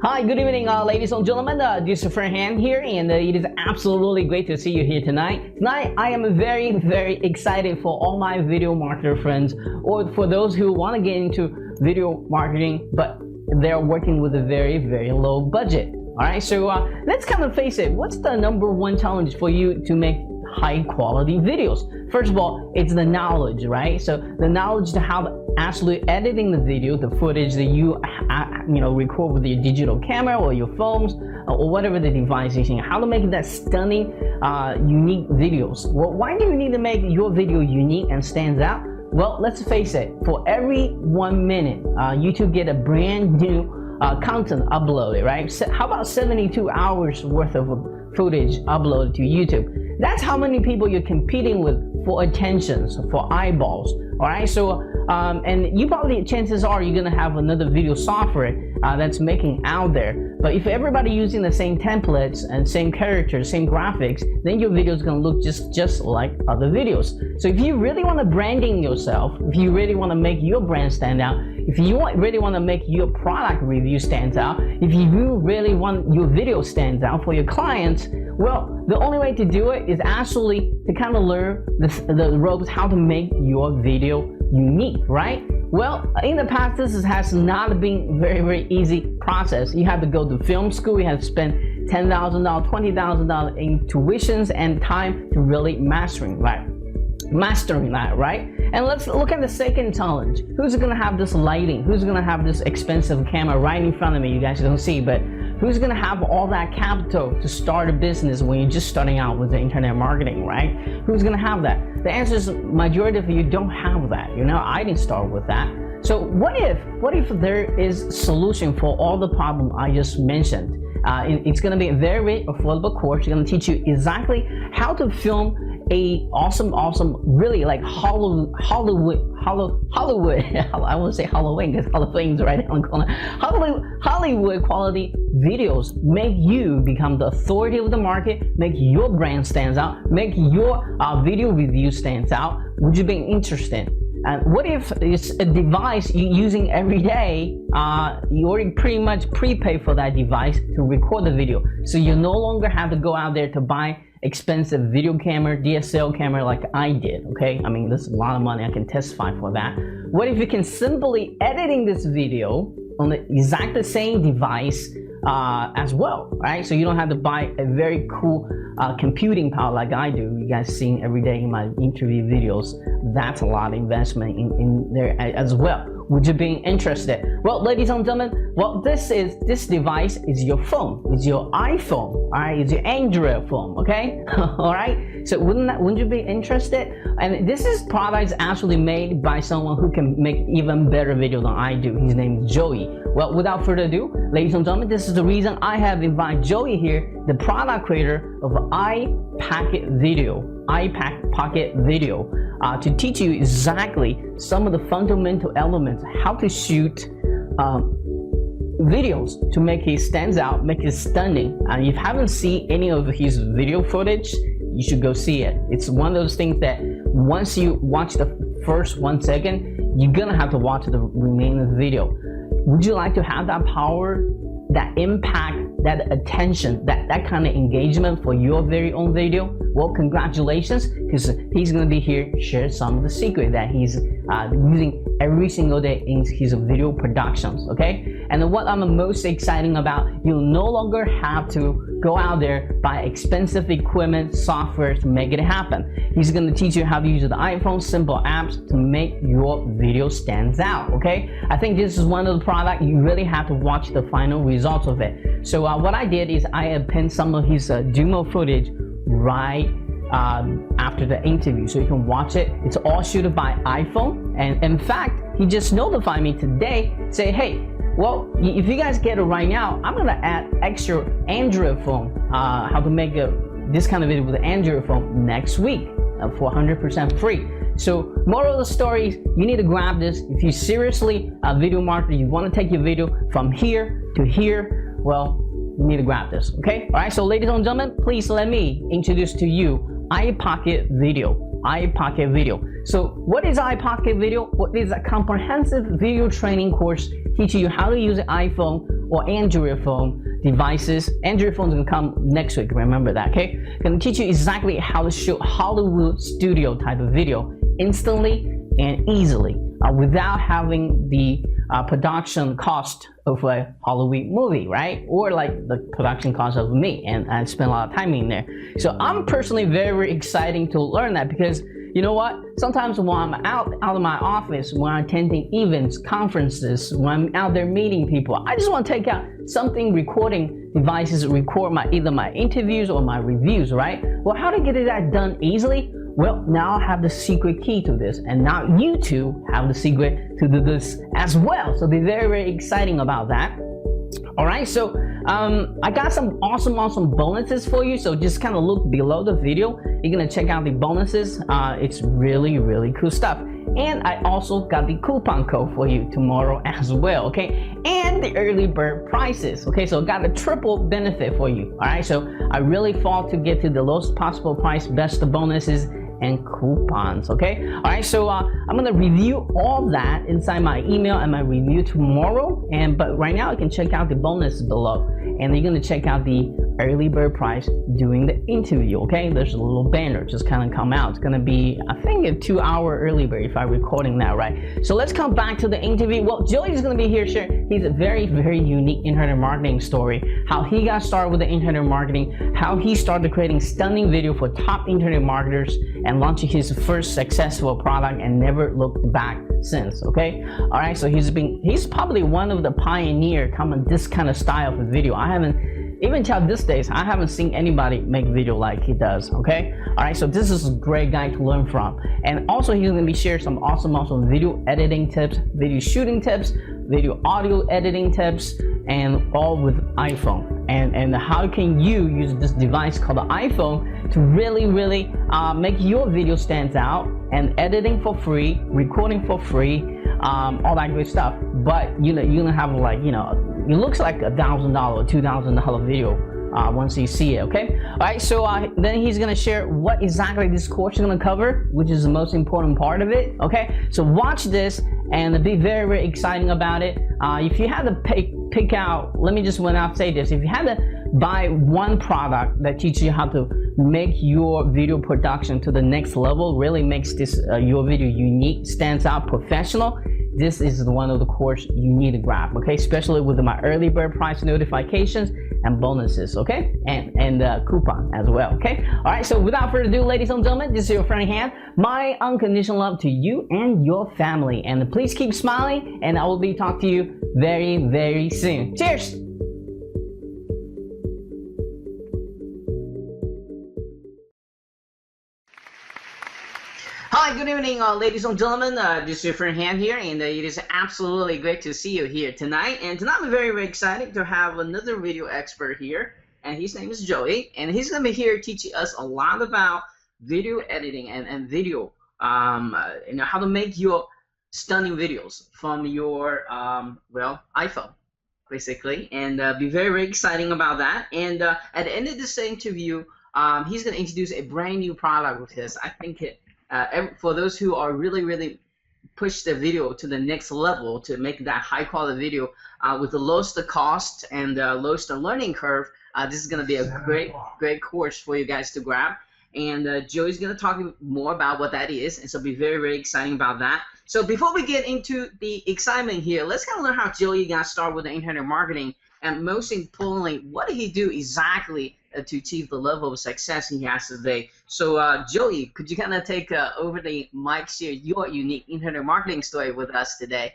Hi, good evening, ladies and gentlemen. This is Han here, and it is absolutely great to see you here tonight. Tonight, I am very, very excited for all my video marketer friends, or for those who want to get into video marketing, but they're working with a very, very low budget. All right, so let's kind of face it. What's the #1 challenge for you to make high quality videos? First of all, it's the knowledge, right? So the knowledge to how actually editing the video, the footage that you record with your digital camera or your phones or whatever the device is, how to make that stunning, unique videos. Well, why do you need to make your video unique and stands out? Well, let's face it. For every 1 minute, YouTube get a brand new content uploaded, right? So how about 72 hours worth of footage uploaded to YouTube? That's how many people you're competing with for attentions, for eyeballs. All right, so and you probably, chances are you're gonna have another video software that's making out there. But if everybody using the same templates and same characters, same graphics, then your video is gonna look just like other videos. So if you really want to branding yourself, if you really want to make your brand stand out, if you really want to make your product review stand out, if you really want your video stands out for your clients, well, the only way to do it is actually to kind of learn the ropes how to make your video unique, right? Well, in the past, this has not been very, very easy process. You have to go to film school, you have to spend $10,000, $20,000 in tuitions and time to really mastering that, right? And let's look at the second challenge. Who's gonna have this lighting? Who's gonna have this expensive camera right in front of me? You guys don't see, but who's gonna have all that capital to start a business when you're just starting out with the internet marketing, right? Who's gonna have that? The answer is majority of you don't have that. I didn't start with that. So what if there is a solution for all the problem I just mentioned? It's gonna be a very affordable course. It's gonna teach you exactly how to film a awesome, really like Hollywood. I won't say Halloween because Halloween's right on the corner. Hollywood quality videos make you become the authority of the market, make your brand stands out, make your video review stands out. Would you be interested? And what if it's a device you're using every day? You already pretty much prepay for that device to record the video, so you no longer have to go out there to buy expensive video camera, DSL camera like I did, okay? I mean, this is a lot of money, I can testify for that. What if you can simply editing this video on the exact same device as well, right? So you don't have to buy a very cool computing power like I do. You guys seeing every day in my interview videos. That's a lot of investment in there as well. Would you be interested? Well, ladies and gentlemen, well, this device is your phone. It's your iPhone, all right? It's your Android phone, okay? All right? So wouldn't you be interested? And this product is actually made by someone who can make even better video than I do. His name is Joey. Well, without further ado, ladies and gentlemen, this is the reason I have invited Joey here, the product creator of iPacket video, to teach you exactly some of the fundamental elements, how to shoot videos to make it stands out, make it stunning. And if you haven't seen any of his video footage, you should go see it. It's one of those things that once you watch the first 1 second, you're gonna have to watch the remaining of the video. Would you like to have that power, that impact, that attention, that kind of engagement for your very own video? Well, congratulations, because he's going to be here to share some of the secret that he's using every single day in his video productions, okay? And what I'm most excited about, you'll no longer have to go out there, buy expensive equipment, software to make it happen. He's going to teach you how to use the iPhone, simple apps to make your video stands out, okay? I think this is one of the products you really have to watch the final results of it. So what I did is I pinned some of his demo footage right after the interview, so you can watch it. It's all shooted by iPhone, and in fact, he just notified me today, say, hey, well, if you guys get it right now, I'm gonna add extra Android phone, how to make this kind of video with an Android phone next week for 100% free. So moral of the story is you need to grab this. If you seriously a video marketer, you want to take your video from here to here, well, you need to grab this, okay? All right, so ladies and gentlemen, please let me introduce to you iPocket video. So what is iPocket Video? What is a comprehensive video training course teaching you how to use an iPhone or Android phone devices. Android phones can come next week, remember that, okay? Gonna teach you exactly how to shoot Hollywood studio type of video instantly and easily without having the production cost of a Hollywood movie, right? Or like the production cost of me, and I spent a lot of time in there. So I'm personally very excited to learn that, because you know what? Sometimes when I'm out of my office, when I'm attending events, conferences, when I'm out there meeting people, I just want to take out something recording devices, record either my interviews or my reviews, right? Well, how to get that done easily? Well, now I have the secret key to this, and now you too have the secret to do this as well. So be very exciting about that. All right, so I got some awesome bonuses for you. So just kind of look below the video. You're gonna check out the bonuses. It's really cool stuff. And I also got the coupon code for you tomorrow as well, okay? And the early bird prices, okay? So got a triple benefit for you, all right? So I really fought to get to the lowest possible price, best of bonuses and coupons, okay? All right, so I'm gonna review all that inside my email and my review tomorrow. But right now you can check out the bonus below, and you're gonna check out the early bird price during the interview, okay? There's a little banner just kind of come out. It's gonna be, I think, a 2-hour early bird if I'm recording that right. So let's come back to the interview. Well, Joey's gonna be here sharing his very unique internet marketing story, how he got started with the internet marketing, how he started creating stunning video for top internet marketers and launching his first successful product and never looked back since, okay? All right, so he's probably one of the pioneer coming this kind of style of video. I haven't, even till this days, I haven't seen anybody make video like he does, okay? All right, so this is a great guy to learn from. And also he's gonna be sharing some awesome video editing tips, video shooting tips, video audio editing tips, and all with iPhone. And how can you use this device called the iPhone to really make your video stands out, and editing for free, recording for free, all that good stuff. But you're gonna have like, it looks like $1,000 or $2,000 video once you see it, okay? All right, so then he's gonna share what exactly this course is gonna cover, which is the most important part of it, okay? So watch this and be very exciting about it. If you had to pick out, let me just say this, if you had to buy one product that teaches you how to make your video production to the next level, really makes this your video unique, stands out, professional, this is one of the course you need to grab, okay? Especially with my early bird price notifications and bonuses, okay? And coupon as well, okay? All right, so without further ado, ladies and gentlemen, this is your friend Han. My unconditional love to you and your family. And please keep smiling, and I will be talking to you very soon. Cheers! Hi, good evening, ladies and gentlemen. This is your friend Han here, and it is absolutely great to see you here tonight. And tonight I'm very excited to have another video expert here, and his name is Joey, and he's going to be here teaching us a lot about video editing and video, how to make your stunning videos from your, iPhone, basically, and be very exciting about that. And at the end of this interview, he's going to introduce a brand new product with his. I think for those who are really push the video to the next level to make that high quality video with the lowest cost and lowest learning curve, this is going to be a great course for you guys to grab. And Joey's going to talk more about what that is, and so be very exciting about that. So before we get into the excitement here, let's kind of learn how Joey got started with the internet marketing, and most importantly, what did he do exactly to achieve the level of success he has today. So Joey, could you kind of take over the mic, share your unique internet marketing story with us today?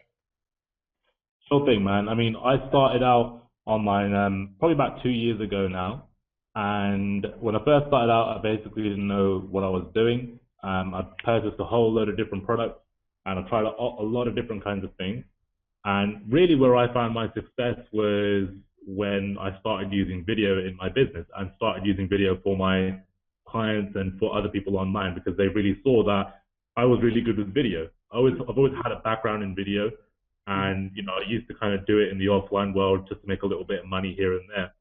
Sure thing, man. I mean, I started out online probably about 2 years ago now. And when I first started out, I basically didn't know what I was doing. I purchased a whole load of different products, and I tried a lot of different kinds of things. And really where I found my success was when I started using video in my business and started using video for my clients and for other people online, because they really saw that I was really good with video. I've always had a background in video, and I used to kind of do it in the offline world just to make a little bit of money here and there.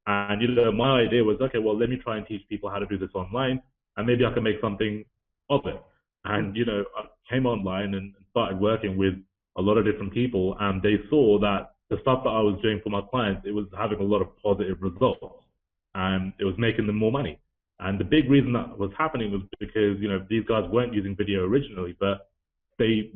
And my idea was, okay, well, let me try and teach people how to do this online, and maybe I can make something of it. And, I came online and started working with a lot of different people, and they saw that the stuff that I was doing for my clients, it was having a lot of positive results, and it was making them more money. And the big reason that was happening was because, these guys weren't using video originally, but they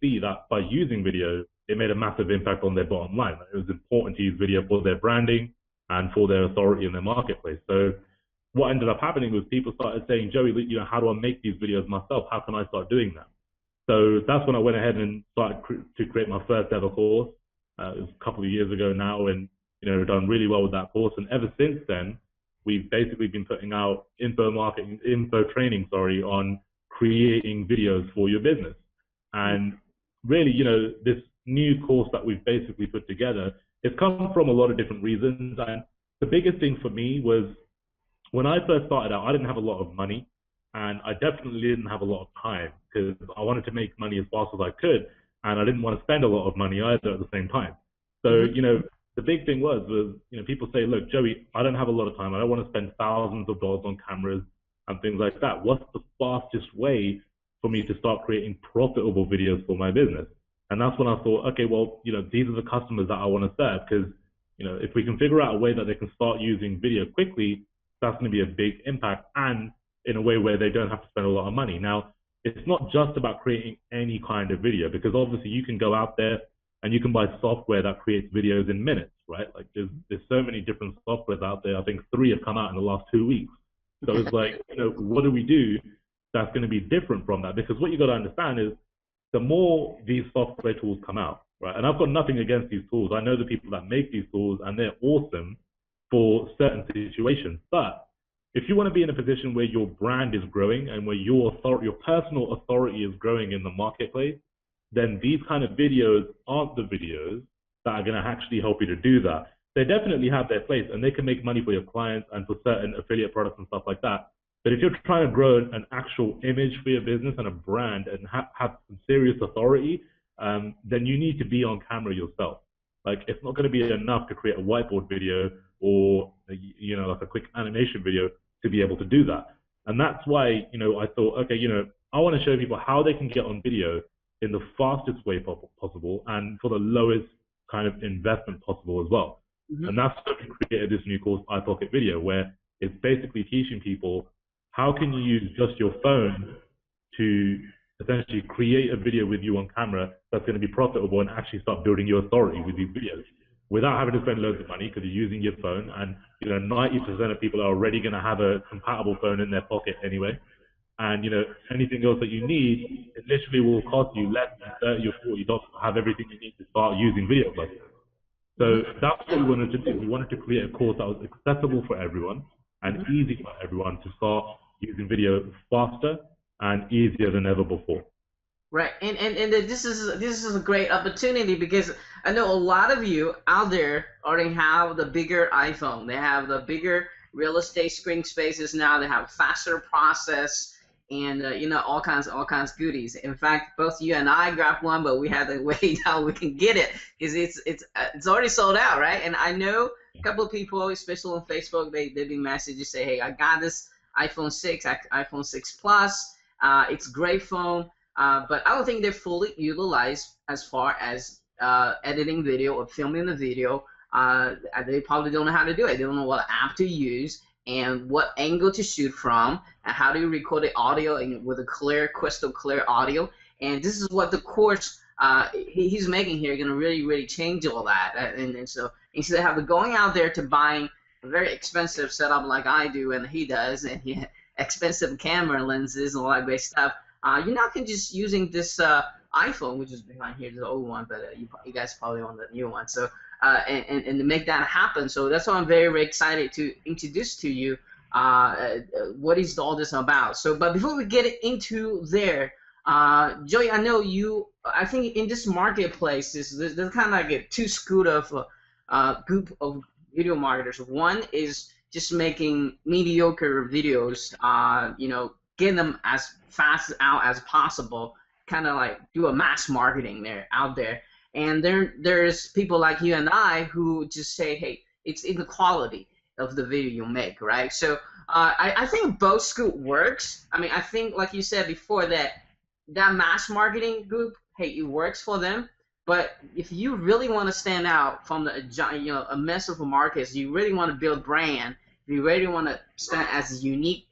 see that by using video, it made a massive impact on their bottom line. It was important to use video for their branding and for their authority in their marketplace. So what ended up happening was people started saying, Joey, how do I make these videos myself? How can I start doing that? So that's when I went ahead and started to create my first ever course. It was a couple of years ago now, and done really well with that course. And ever since then, we've basically been putting out info training, on creating videos for your business. And really, this new course that we've basically put together, it's come from a lot of different reasons. And the biggest thing for me was when I first started out, I didn't have a lot of money, and I definitely didn't have a lot of time because I wanted to make money as fast as I could, and I didn't want to spend a lot of money either at the same time. So, the big thing was, people say, look, Joey, I don't have a lot of time. I don't want to spend thousands of dollars on cameras and things like that. What's the fastest way for me to start creating profitable videos for my business? And that's when I thought, okay, well, these are the customers that I want to serve, because, if we can figure out a way that they can start using video quickly, that's going to be a big impact, and in a way where they don't have to spend a lot of money. Now, it's not just about creating any kind of video, because obviously you can go out there and you can buy software that creates videos in minutes, right? Like there's so many different softwares out there. I think 3 have come out in the last 2 weeks. So it's like, what do we do that's going to be different from that? Because what you got to understand is the more these software tools come out, right? And I've got nothing against these tools. I know the people that make these tools, and they're awesome for certain situations. But if you want to be in a position where your brand is growing and where your personal authority is growing in the marketplace, then these kind of videos aren't the videos that are going to actually help you to do that. They definitely have their place, and they can make money for your clients and for certain affiliate products and stuff like that. But if you're trying to grow an actual image for your business and a brand and have some serious authority, then you need to be on camera yourself. Like, it's not going to be enough to create a whiteboard video or, like a quick animation video to be able to do that. And that's why, I thought, okay, I want to show people how they can get on video in the fastest way possible and for the lowest kind of investment possible as well. And that's why we created this new course, iPocket Video, where it's basically teaching people how can you use just your phone to essentially create a video with you on camera that's going to be profitable and actually start building your authority with these videos without having to spend loads of money, because you're using your phone. And 90% of people are already going to have a compatible phone in their pocket anyway. And anything else that you need, it literally will cost you less than $30 or $40 to have everything you need to start using video plugins. So that's what we wanted to do. We wanted to create a course that was accessible for everyone and easy for everyone to start using video faster and easier than ever before. Right, and this is a great opportunity, because I know a lot of you out there already have the bigger iPhone. They have the bigger real estate screen spaces now. They have faster process, and all kinds of goodies. In fact, both you and I grabbed one, but we had to wait how we can get it, because it's already sold out, right? And I know a couple of people, especially on Facebook, they've been messaging say, hey, I got this iPhone 6, iPhone 6 Plus. It's a great phone, but I don't think they're fully utilized as far as editing video or filming the video. They probably don't know how to do it. They don't know what app to use and what angle to shoot from, and how do you record the audio with a clear, crystal clear audio. And this is what the course he's making here going to really change all that. And so instead of going out there to buying a very expensive setup like I do and he does, and expensive camera lenses and all that great stuff, you now can just using this iPhone, which is behind here, the old one, but you guys probably want the new one. So and to make that happen. So that's why I'm very excited to introduce to you what is all this about. So, but before we get into there, Joey, I know you. I think in this marketplace, there's kind of like a two school of group of video marketers. One is just making mediocre videos, getting them as fast out as possible, kind of like do a mass marketing out there. And there's people like you and I who just say, hey, it's in the quality of the video you make, right? So I think both school works. I mean, I think like you said before that mass marketing group, hey, it works for them. But if you really want to stand out from a mess of markets, you really want to build brand, if you really want to stand as a unique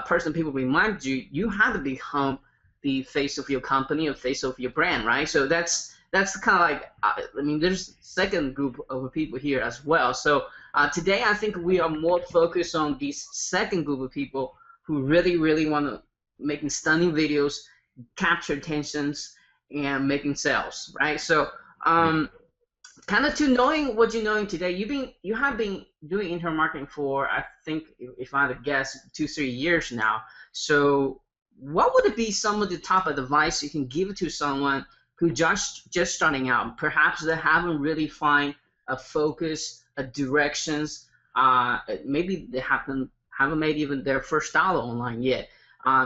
person, people remind you, you have to become the face of your company or face of your brand, right? So that's kind of like, I mean, there's second group of people here as well. So today I think we are more focused on this second group of people who really, really want to making stunning videos, capture attentions, and making sales, right? So kind of to knowing what you're knowing today, you have been doing internet marketing for, I think, if I had to guess, 2-3 years now. So what would it be some of the top advice you can give to someone who just starting out? Perhaps they haven't really find a focus, a directions. Maybe they haven't made even their first dollar online yet.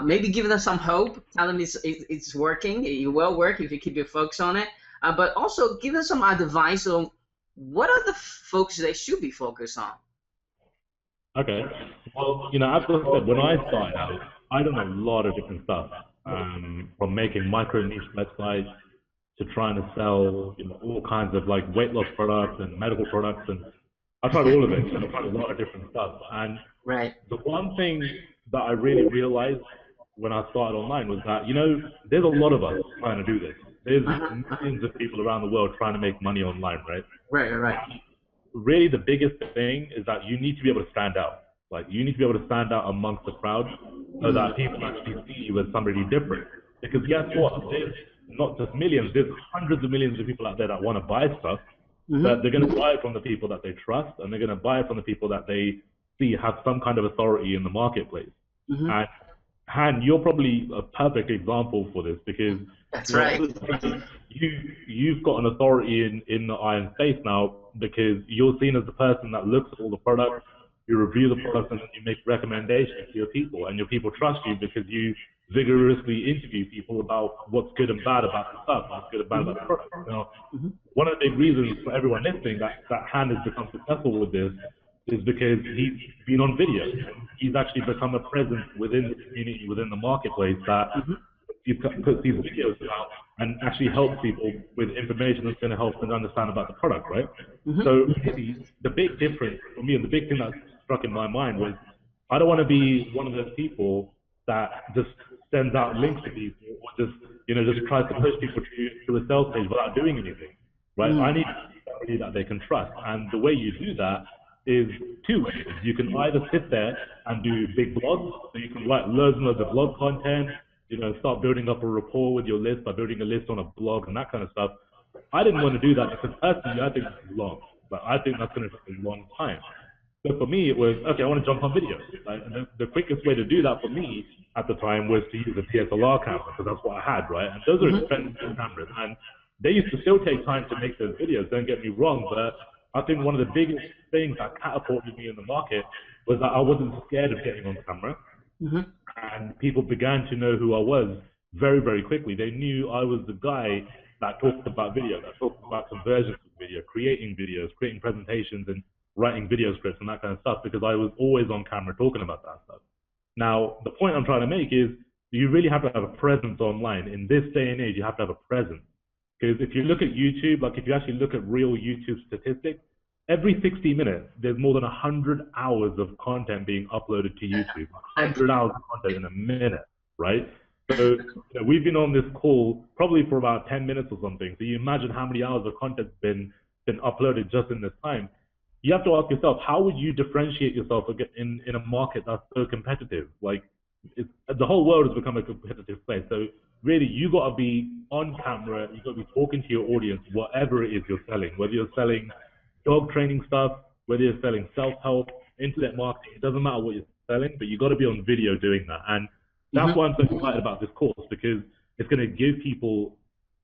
Maybe giving them some hope, tell them it's working, it will work if you keep your focus on it. But also give them some advice on what are the focus they should be focused on. Okay. Well, as I said, when I started out, I done a lot of different stuff, from making micro niche websites to trying to sell, all kinds of like weight loss products and medical products, and I tried all of it. I tried a lot of different stuff, and Right. the one thing that I really realized when I started online was that, there's a lot of us trying to do this. There's millions of people around the world trying to make money online, right? Right. Really, the biggest thing is that you need to be able to stand out. Like, you need to be able to stand out amongst the crowd so that people actually see you as somebody different. Because guess what? There's not just millions, there's hundreds of millions of people out there that want to buy stuff, but they're going to buy it from the people that they trust, and they're going to buy it from the people that they see have some kind of authority in the marketplace. And Han, you're probably a perfect example for this, because That's right. you've got an authority in the iron space now, because you're seen as the person that looks at all the products, you review the products, and then you make recommendations to your people, and your people trust you because you vigorously interview people about what's good and bad about the stuff, what's good and bad about the product. Now, one of the big reasons for everyone listening that Han has become successful with this is because he's been on video. He's actually become a presence within the community, within the marketplace, that he puts these videos out and actually helps people with information that's going to help them understand about the product, right? So the big difference for me, and the big thing that struck in my mind was, I don't want to be one of those people that just sends out links to people, or just tries to push people to a sales page without doing anything, right? I need somebody that they can trust, and the way you do that is two ways. You can either sit there and do big blogs, so you can write loads and loads of blog content, start building up a rapport with your list by building a list on a blog and that kind of stuff. I didn't want to do that because personally I think it's long, but I think that's going to take a long time. So for me, it was, okay, I want to jump on video. Right? And the quickest way to do that for me at the time was to use a DSLR camera, because that's what I had, right? And those are expensive cameras, and they used to still take time to make those videos, don't get me wrong, but I think one of the biggest things that catapulted me in the market was that I wasn't scared of getting on camera. And people began to know who I was very, very quickly. They knew I was the guy that talked about video, that talked about conversions with video, creating videos, creating presentations, and writing video scripts and that kind of stuff, because I was always on camera talking about that stuff. Now, the point I'm trying to make is, you really have to have a presence online. In this day and age, you have to have a presence. Because if you look at YouTube, like if you actually look at real YouTube statistics, every 60 minutes, there's more than 100 hours of content being uploaded to YouTube. 100 hours of content in a minute, right? So we've been on this call probably for about 10 minutes or something. So you imagine how many hours of content's been uploaded just in this time. You have to ask yourself, how would you differentiate yourself in a market that's so competitive? Like, the whole world has become a competitive place. So really, you got to be on camera. You got to be talking to your audience, whatever it is you're selling. Whether you're selling dog training stuff, whether you're selling self-help, internet marketing, it doesn't matter what you're selling, but you got to be on video doing that. And that's why I'm so excited about this course, because it's going to give people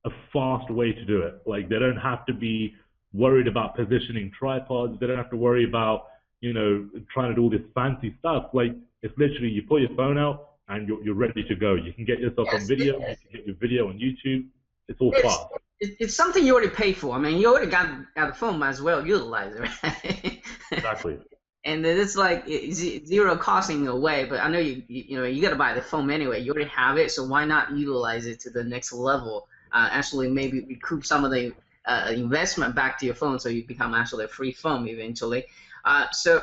a fast way to do it. Like, they don't have to be worried about positioning tripods. They don't have to worry about, trying to do all this fancy stuff. Like, it's literally, you pull your phone out and you're ready to go. You can get yourself on video. You can get your video on YouTube. It's all fast. It's something you already pay for. I mean, you already got the phone, might as well utilize it, right? Exactly. And then it's like zero costing away. But I know you know you got to buy the foam anyway. You already have it, so why not utilize it to the next level? Actually, maybe recoup some of the investment back to your phone, so you become actually a free phone eventually. So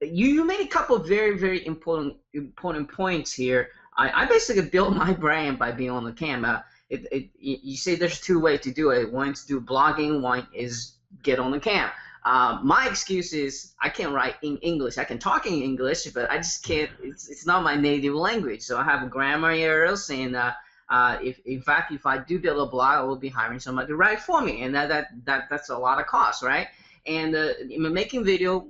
you made a couple of very important points here. I basically built my brand by being on the cam. You say there's two ways to do it. One is to do blogging. One is get on the cam. My excuse is I can't write in English. I can talk in English, but I just can't. It's not my native language, so I have grammar errors. And if in fact if I do build a blog, I will be hiring somebody to write for me, and that's a lot of cost, right? And making video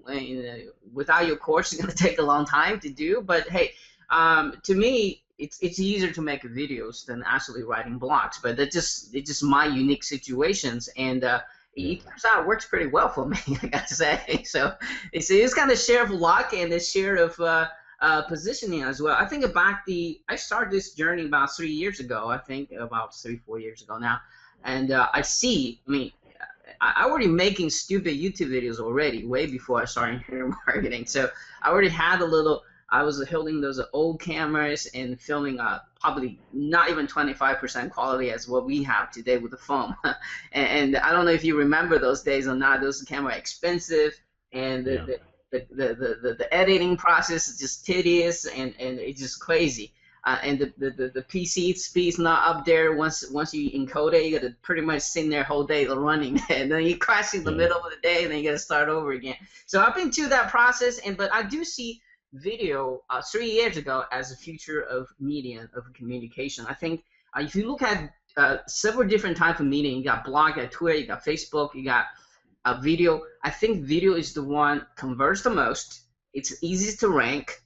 without your course is going to take a long time to do. But hey, to me, it's easier to make videos than actually writing blogs. But it's just my unique situations, and it turns out it works pretty well for me, I got to say. So it's kind of share of luck and a share of positioning as well. I think I started this journey about 3 years ago. I think about 4 years ago now, and I mean, I already making stupid YouTube videos already, way before I started internet marketing. So I already had I was holding those old cameras and filming probably not even 25% quality as what we have today with the phone. and I don't know if you remember those days or not. Those cameras are expensive, and the editing process is just tedious, and it's just crazy. And the PC speed's not up there. Once you encode it, you got to pretty much sit there whole day running, and then you crash in the middle of the day, and then you got to start over again. So I've been through that process, but I do see video 3 years ago as a future of media, of communication. I think if you look at several different types of media, you got blog, you got Twitter, you got Facebook, you got video. I think video is the one converts the most. It's easiest to rank,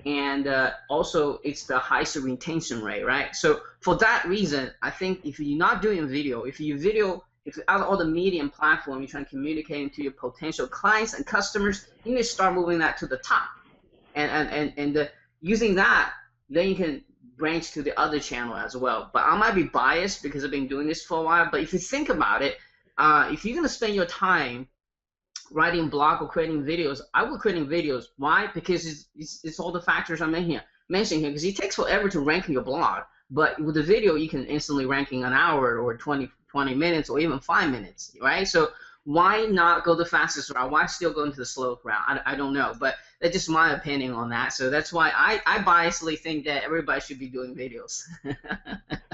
and also it's the highest retention rate, right? So for that reason, I think if you're not doing video, if out of all the media and platform you're trying to communicate to your potential clients and customers, you need to start moving that to the top, and using that, then you can branch to the other channel as well. But I might be biased because I've been doing this for a while. But if you think about it, if you're gonna spend your time writing blog or creating videos, I will creating videos. Why? Because it's all the factors I'm mentioning here. Because it takes forever to rank your blog, but with the video you can instantly rank in an hour or 20 minutes or even 5 minutes, right? So why not go the fastest route? Why still go into the slow route? I don't know, but that's just my opinion on that. So that's why I biasly think that everybody should be doing videos.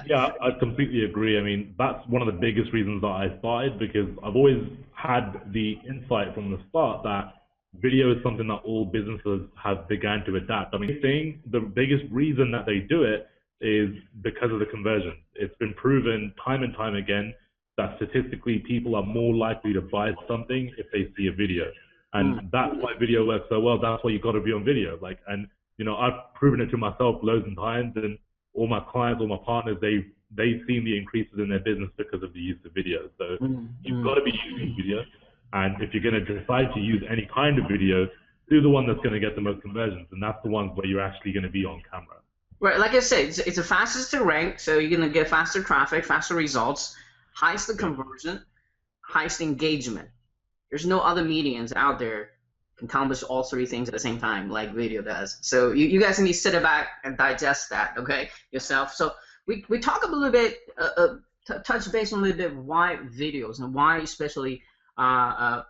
Yeah, I completely agree. I mean, that's one of the biggest reasons that I started, because I've always had the insight from the start that video is something that all businesses have begun to adapt. I mean, the biggest reason that they do it is because of the conversion. It's been proven time and time again that statistically people are more likely to buy something if they see a video. And that's why video works so well. That's why you got to be on video. And I've proven it to myself loads of times, and all my clients, all my partners, they've seen the increases in their business because of the use of video. So you've got to be using video. And if you're going to decide to use any kind of video, do the one that's going to get the most conversions. And that's the ones where you're actually going to be on camera. Right, like I said, it's the fastest to rank, so you're going to get faster traffic, faster results, highest the conversion, highest engagement. There's no other mediums out there can accomplish all three things at the same time like video does. So you guys need to sit back and digest that, okay, yourself. So we talk a little bit, touch base on a little bit why videos and why especially kind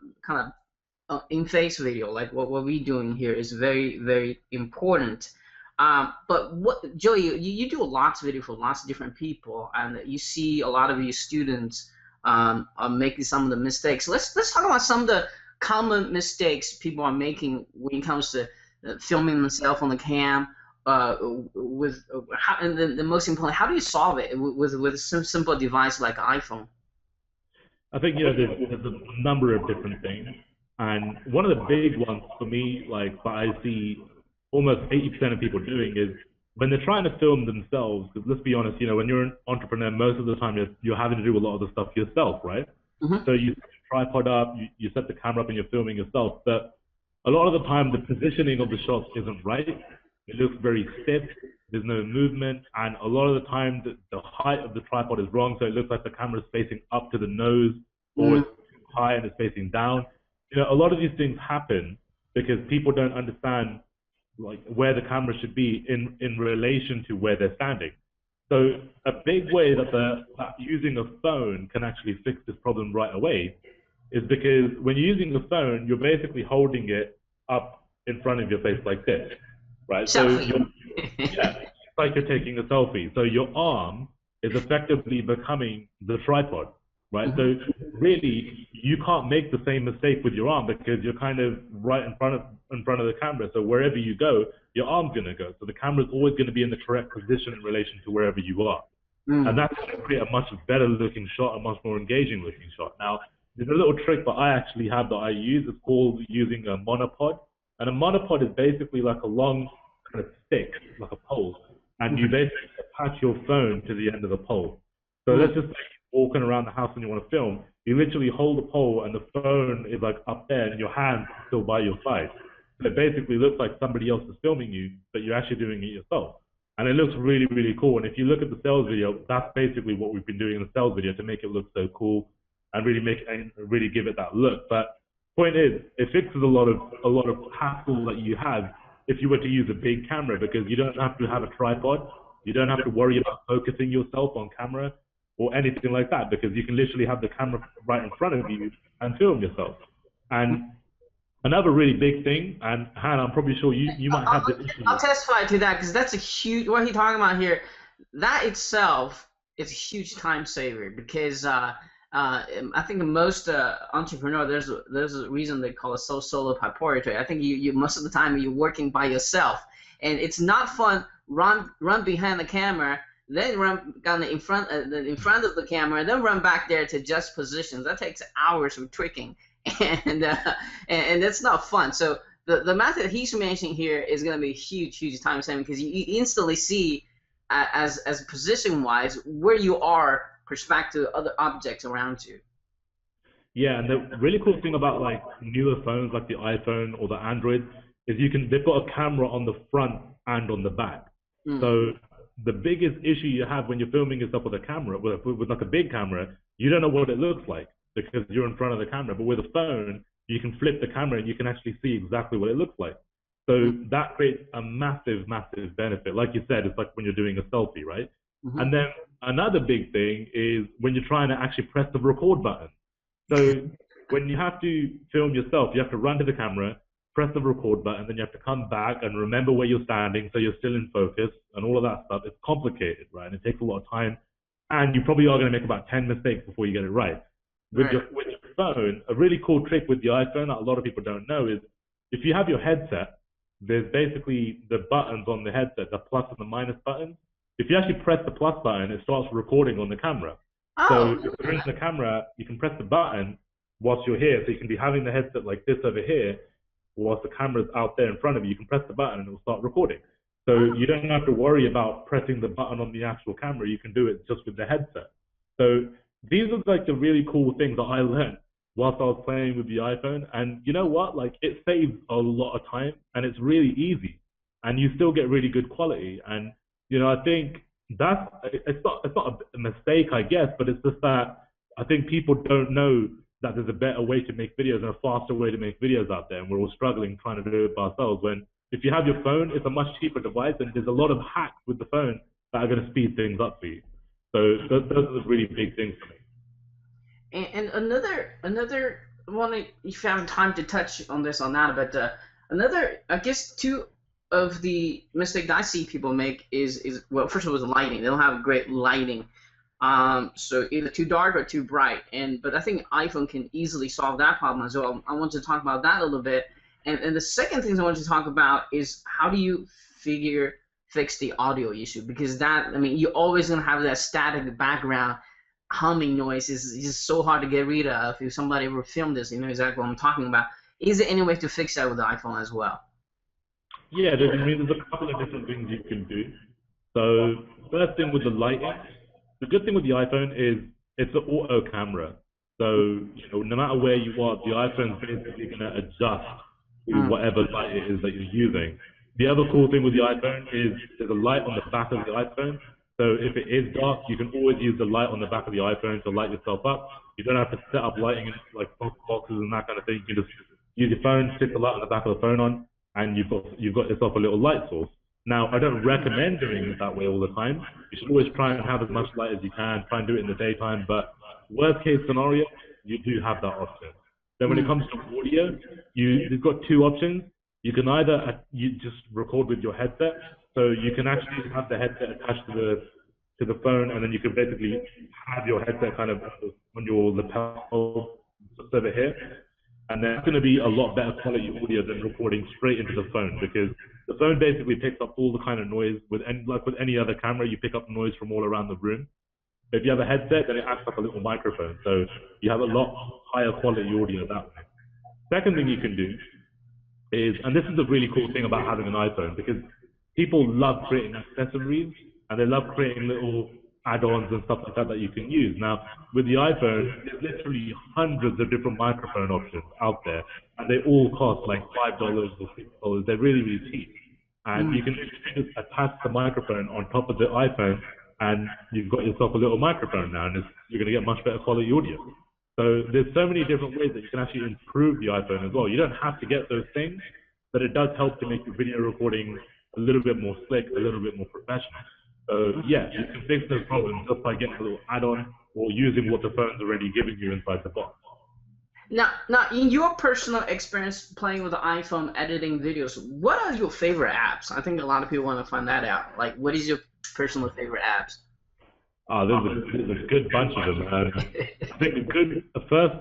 of in-face video, like what we're doing here is very important. But Joey, you do lots of video for lots of different people, and you see a lot of your students are making some of the mistakes. Let's talk about some of the common mistakes people are making when it comes to filming themselves on the cam. And the most important, how do you solve it with a simple device like an iPhone? I think there's a number of different things, and one of the big ones for me, like that I see almost 80% of people doing, is when they're trying to film themselves. Because let's be honest, when you're an entrepreneur, most of the time you're having to do a lot of the stuff yourself, right? So you set the tripod up, you set the camera up, and you're filming yourself. But a lot of the time, the positioning of the shots isn't right. It looks very stiff. There's no movement, and a lot of the time, the height of the tripod is wrong. So it looks like the camera is facing up to the nose, or it's too high and it's facing down. A lot of these things happen because people don't understand like where the camera should be in relation to where they're standing. So a big way that using a phone can actually fix this problem right away is because when you're using the phone, you're basically holding it up in front of your face like this, right? So yeah, it's like you're taking a selfie. So your arm is effectively becoming the tripod, right? So really, you can't make the same mistake with your arm because you're kind of right in front of the camera. So wherever you go, your arm's gonna go. So the camera's always gonna be in the correct position in relation to wherever you are. And that's going to create a much better looking shot, a much more engaging looking shot. Now, there's a little trick that I actually have that I use. It's called using a monopod. And a monopod is basically like a long kind of stick, like a pole. And you basically attach your phone to the end of the pole. So let's just say you're walking around the house and you want to film. You literally hold the pole and the phone is like up there and your hand is still by your side. So it basically looks like somebody else is filming you, but you're actually doing it yourself. And it looks really, really cool. And if you look at the sales video, that's basically what we've been doing in the sales video to make it look so cool and really give it that look. But point is, it fixes a lot of hassle that you have if you were to use a big camera, because you don't have to have a tripod. You don't have to worry about focusing yourself on camera or anything like that, because you can literally have the camera right in front of you and film yourself. And another really big thing, and Hannah, I'm probably sure you might have this issue. I'll testify to that, because that's a huge, what he's talking about here, that itself is a huge time saver, because I think most entrepreneurs, there's a reason they call it solo proprietary. I think you most of the time you're working by yourself, and it's not fun run behind the camera, then run kind of in front of the camera, then run back there to adjust positions. That takes hours of tweaking. And that's not fun. So the method he's mentioning here is going to be huge time saving, because you instantly see as position wise where you are perspective to other objects around you. Yeah, and the really cool thing about like newer phones like the iPhone or the Android is they've got a camera on the front and on the back. So the biggest issue you have when you're filming yourself with a camera, with like a big camera, you don't know what it looks like, because you're in front of the camera. But with a phone, you can flip the camera and you can actually see exactly what it looks like. So that creates a massive benefit. Like you said, it's like when you're doing a selfie, right? And then another big thing is when you're trying to actually press the record button. So when you have to film yourself, you have to run to the camera, press the record button, then you have to come back and remember where you're standing so you're still in focus and all of that stuff. It's complicated, right? And it takes a lot of time. And you probably are going to make about 10 mistakes before you get it right. With your phone, a really cool trick with the iPhone that a lot of people don't know is if you have your headset, there's basically the buttons on the headset, the plus and the minus buttons. If you actually press the plus button, it starts recording on the camera. So if you're in the camera, you can press the button whilst you're here. So you can be having the headset like this over here, whilst the camera's out there in front of you. You can press the button and it will start recording. So you don't have to worry about pressing the button on the actual camera. You can do it just with the headset. So these are like the really cool things that I learned whilst I was playing with the iPhone. And you know what? Like, it saves a lot of time and it's really easy, and you still get really good quality. And you know, I think it's not a mistake, I guess, but it's just that I think people don't know that there's a better way to make videos and a faster way to make videos out there, and we're all struggling trying to do it by ourselves. When if you have your phone, it's a much cheaper device, and there's a lot of hacks with the phone that are going to speed things up for you. So those are the really big things for me. And another one, if you have time to touch on this or not, but another, I guess, two of the mistakes I see people make is well, first of all, is lighting. They don't have great lighting, so either too dark or too bright. But I think iPhone can easily solve that problem as well. I want to talk about that a little bit. And the second thing I want to talk about is how do you fix the audio issue, because that, I mean, you're always gonna have that static background humming noise. Is just so hard to get rid of. If somebody ever filmed this, you know exactly what I'm talking about. Is there any way to fix that with the iPhone as well? Yeah, there's a couple of different things you can do. So first thing with the lighting, the good thing with the iPhone is it's an auto camera. So you know, no matter where you are, the iPhone's basically going to adjust to whatever light it is that you're using. The other cool thing with the iPhone is there's a light on the back of the iPhone. So if it is dark, you can always use the light on the back of the iPhone to light yourself up. You don't have to set up lighting in like boxes and that kind of thing. You can just use your phone, stick the light on the back of the phone on, and you've got yourself a little light source. Now, I don't recommend doing it that way all the time. You should always try and have as much light as you can. Try and do it in the daytime. But worst case scenario, you do have that option. Then when it comes to audio, you've got two options. You can either you just record with your headset, so you can actually have the headset attached to the phone, and then you can basically have your headset kind of on your lapel over here. And there's going to be a lot better quality audio than recording straight into the phone, because the phone basically picks up all the kind of noise like with any other camera, you pick up noise from all around the room. If you have a headset, then it acts like a little microphone, so you have a lot higher quality audio that way. Second thing you can do is, and this is a really cool thing about having an iPhone, because people love creating accessories and they love creating little add-ons and stuff like that you can use. Now, with the iPhone, there's literally hundreds of different microphone options out there, and they all cost like $5 or $6. They're really, really cheap. And you can just attach the microphone on top of the iPhone, and you've got yourself a little microphone now, and you're going to get much better quality audio. So there's so many different ways that you can actually improve the iPhone as well. You don't have to get those things, but it does help to make your video recording a little bit more slick, a little bit more professional. So yeah, you can fix those problems just by getting a little add-on or using what the phone's already giving you inside the box. Now, in your personal experience playing with the iPhone, editing videos, what are your favorite apps? I think a lot of people want to find that out. Like, what is your personal favorite apps? There's a good bunch of them. I think the first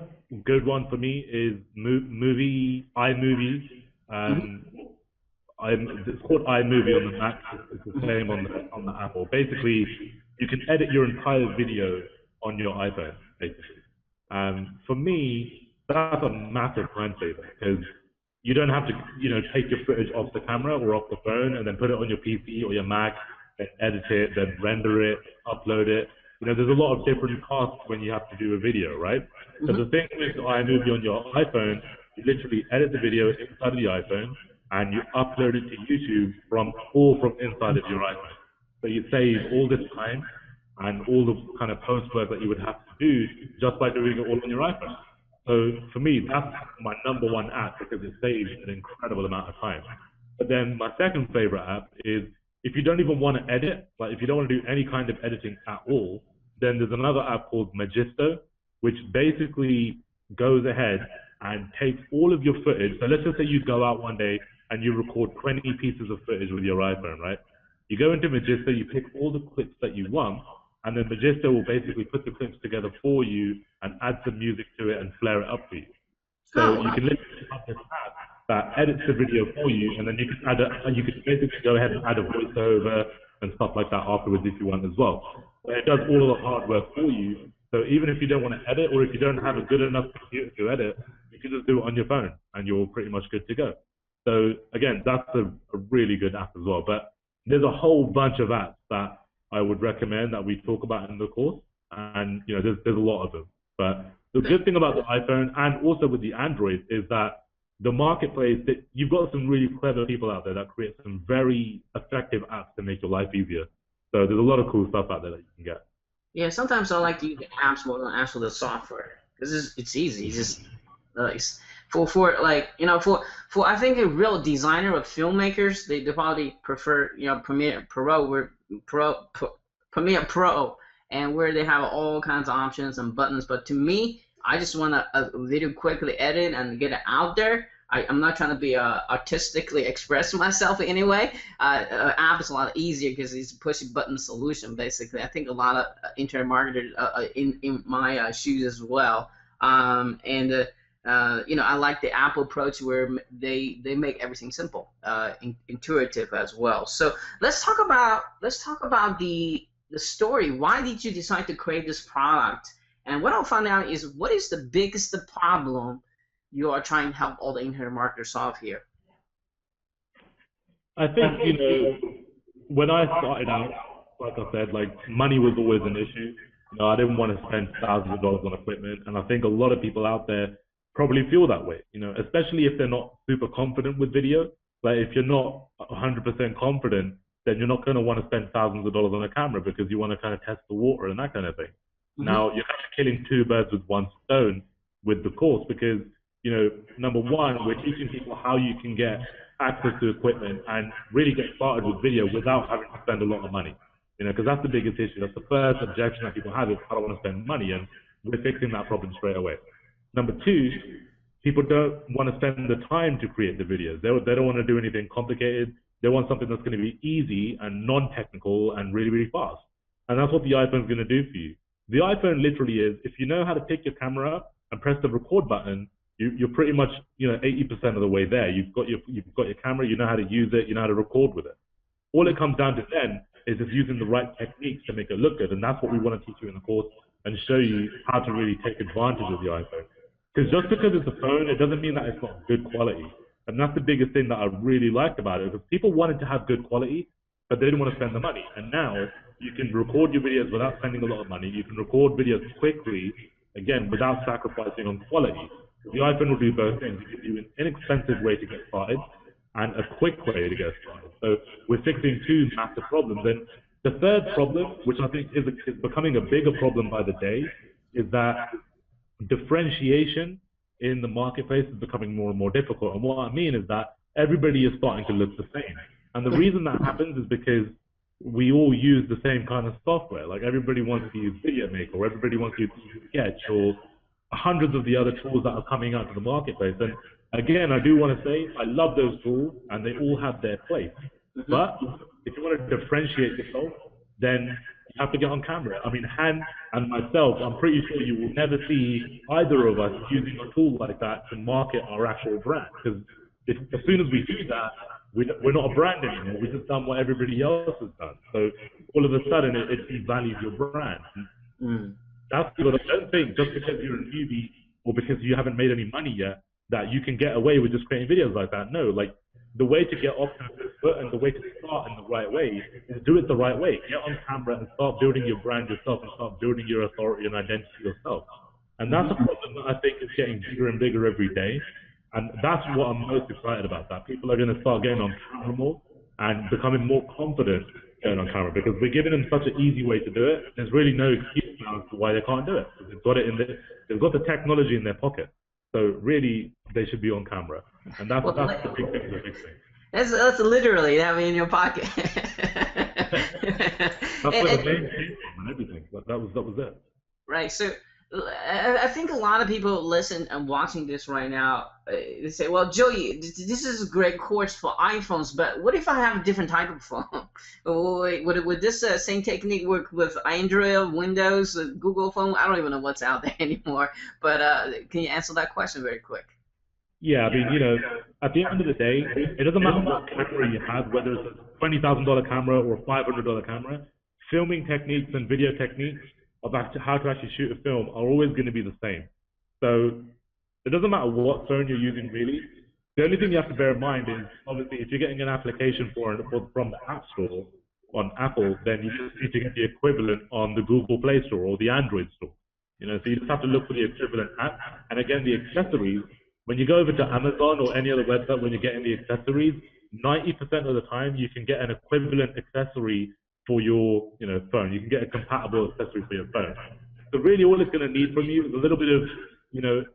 good one for me is iMovie. It's called iMovie on the Mac. It's the same on the Apple. Basically, you can edit your entire video on your iPhone. Basically, for me, that's a massive time saver, because you don't have to, take your footage off the camera or off the phone and then put it on your PC or your Mac, then edit it, then render it, upload it. There's a lot of different costs when you have to do a video, right? So the thing with iMovie on your iPhone, you literally edit the video inside of the iPhone and you upload it to YouTube from inside of your iPhone. So you save all this time and all the kind of post work that you would have to do just by doing it all on your iPhone. So for me, that's my number one app, because it saves an incredible amount of time. But then my second favorite app is, if you don't even want to edit, like if you don't want to do any kind of editing at all, then there's another app called Magisto, which basically goes ahead and takes all of your footage. So let's just say you go out one day and you record 20 pieces of footage with your iPhone, right? You go into Magisto, you pick all the clips that you want, and then Magisto will basically put the clips together for you and add some music to it and flare it up for you. So you can literally have this app that edits the video for you, and then you can basically go ahead and add a voiceover and stuff like that afterwards if you want as well. But it does all of the hard work for you. So even if you don't want to edit, or if you don't have a good enough computer to edit, you can just do it on your phone and you're pretty much good to go. So again, that's a really good app as well. But there's a whole bunch of apps that I would recommend that we talk about in the course, and there's a lot of them. But the good thing about the iPhone and also with the Android is that the marketplace, that you've got some really clever people out there that create some very effective apps to make your life easier. So there's a lot of cool stuff out there that you can get. Yeah, sometimes I like to use the apps more than actually the software, because it's easy. It's just for I think a real designer or filmmakers, they probably prefer Premiere Pro, and where they have all kinds of options and buttons. But to me, I just want a video quickly edit and get it out there. I'm not trying to be artistically express myself in any way. App is a lot easier because it's a push button solution basically. I think a lot of internet marketers in my shoes as well. I like the Apple approach where they make everything simple, intuitive as well. So let's talk about the story. Why did you decide to create this product? And what I'll find out is, what is the biggest problem you are trying to help all the internet marketers solve here? I think, when I started out, like I said, money was always an issue. I didn't want to spend thousands of dollars on equipment, and I think a lot of people out there probably feel that way, especially if they're not super confident with video. Like if you're not 100% confident, then you're not going to want to spend thousands of dollars on a camera, because you want to kind of test the water and that kind of thing. Now, you're kind of killing two birds with one stone with the course, because number one, we're teaching people how you can get access to equipment and really get started with video without having to spend a lot of money. Because that's the biggest issue. That's the first objection that people have is, I don't want to spend money, and we're fixing that problem straight away. Number two, people don't want to spend the time to create the videos. They don't want to do anything complicated. They want something that's going to be easy and non-technical and really, really fast. And that's what the iPhone's going to do for you. The iPhone literally is, if you know how to pick your camera up and press the record button, you're pretty much 80% of the way there. You've got your camera, you know how to use it, you know how to record with it. All it comes down to then is just using the right techniques to make it look good, and that's what we want to teach you in the course and show you how to really take advantage of the iPhone. Because just because it's a phone, it doesn't mean that it's not good quality. And that's the biggest thing that I really liked about it, because people wanted to have good quality, but they didn't want to spend the money. And now you can record your videos without spending a lot of money. You can record videos quickly, again, without sacrificing on quality. The iPhone will do both things. It gives you an inexpensive way to get started and a quick way to get started. So we're fixing two massive problems. And the third problem, which I think is becoming a bigger problem by the day, is that differentiation in the marketplace is becoming more and more difficult. And what I mean is that everybody is starting to look the same. And the reason that happens is because we all use the same kind of software. Like everybody wants to use Video Maker, or everybody wants to use Sketch, or hundreds of the other tools that are coming out to the marketplace. And again, I do want to say, I love those tools and they all have their place. But if you want to differentiate yourself, then you have to get on camera. I mean, Han and myself, I'm pretty sure you will never see either of us using a tool like that to market our actual brand. Because as soon as we do that, we're not a brand anymore. We've just done what everybody else has done. So all of a sudden, it devalues your brand. That's what I don't think, just because you're a newbie or because you haven't made any money yet, that you can get away with just creating videos like that. No, like the way to get off to a good foot and the way to start in the right way is do it the right way. Get on camera and start building your brand yourself and start building your authority and identity yourself. And that's a problem that I think is getting bigger and bigger every day. And that's what I'm most excited about, that people are going to start getting on camera more and becoming more confident going on camera, because we're giving them such an easy way to do it. There's really no excuse now as to why they can't do it. They've got it in they've got the technology in their pocket. So really, they should be on camera, and that's the big thing. The big thing. That's literally that in your pocket. That's where the name came from and everything. That was it. Right. So I think a lot of people listen and watching this right now, they say, well, Joey, this is a great course for iPhones, but what if I have a different type of phone? Would this same technique work with Android, Windows, Google phone? I don't even know what's out there anymore, but can you answer that question very quick? Yeah, I mean, at the end of the day, it doesn't matter what camera you have, whether it's a $20,000 camera or a $500 camera, filming techniques and video techniques about how to actually shoot a film are always going to be the same. So it doesn't matter what phone you're using, really. The only thing you have to bear in mind is, obviously, if you're getting an application from the App Store on Apple, then you just need to get the equivalent on the Google Play Store or the Android Store. So you just have to look for the equivalent app. And again, the accessories, when you go over to Amazon or any other website, when you're getting the accessories, 90% of the time you can get an equivalent accessory for your phone. You can get a compatible accessory for your phone. So really all it's going to need from you is a little bit of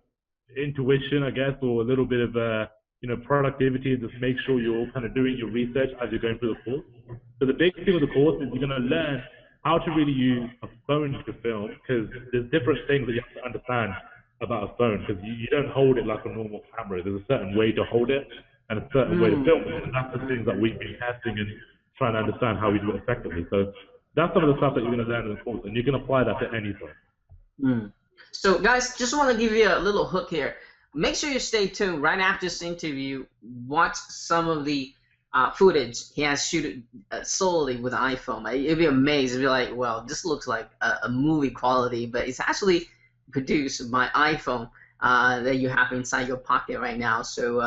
intuition, I guess, or a little bit of productivity. Just make sure you're kind of doing your research as you're going through the course. So the big thing with the course is you're going to learn how to really use a phone to film, because there's different things that you have to understand about a phone, because you don't hold it like a normal camera. There's a certain way to hold it and a certain way to film it, and that's the things that we've been testing and trying to understand how we do it effectively. So that's some of the stuff that you're going to learn in the course, and you can apply that to any phone. So guys, just want to give you a little hook here. Make sure you stay tuned. Right after this interview, watch some of the footage he has shooted solely with an iPhone. You'll be amazed. You'll be like, well, this looks like a movie quality, but it's actually produced by iPhone that you have inside your pocket right now. So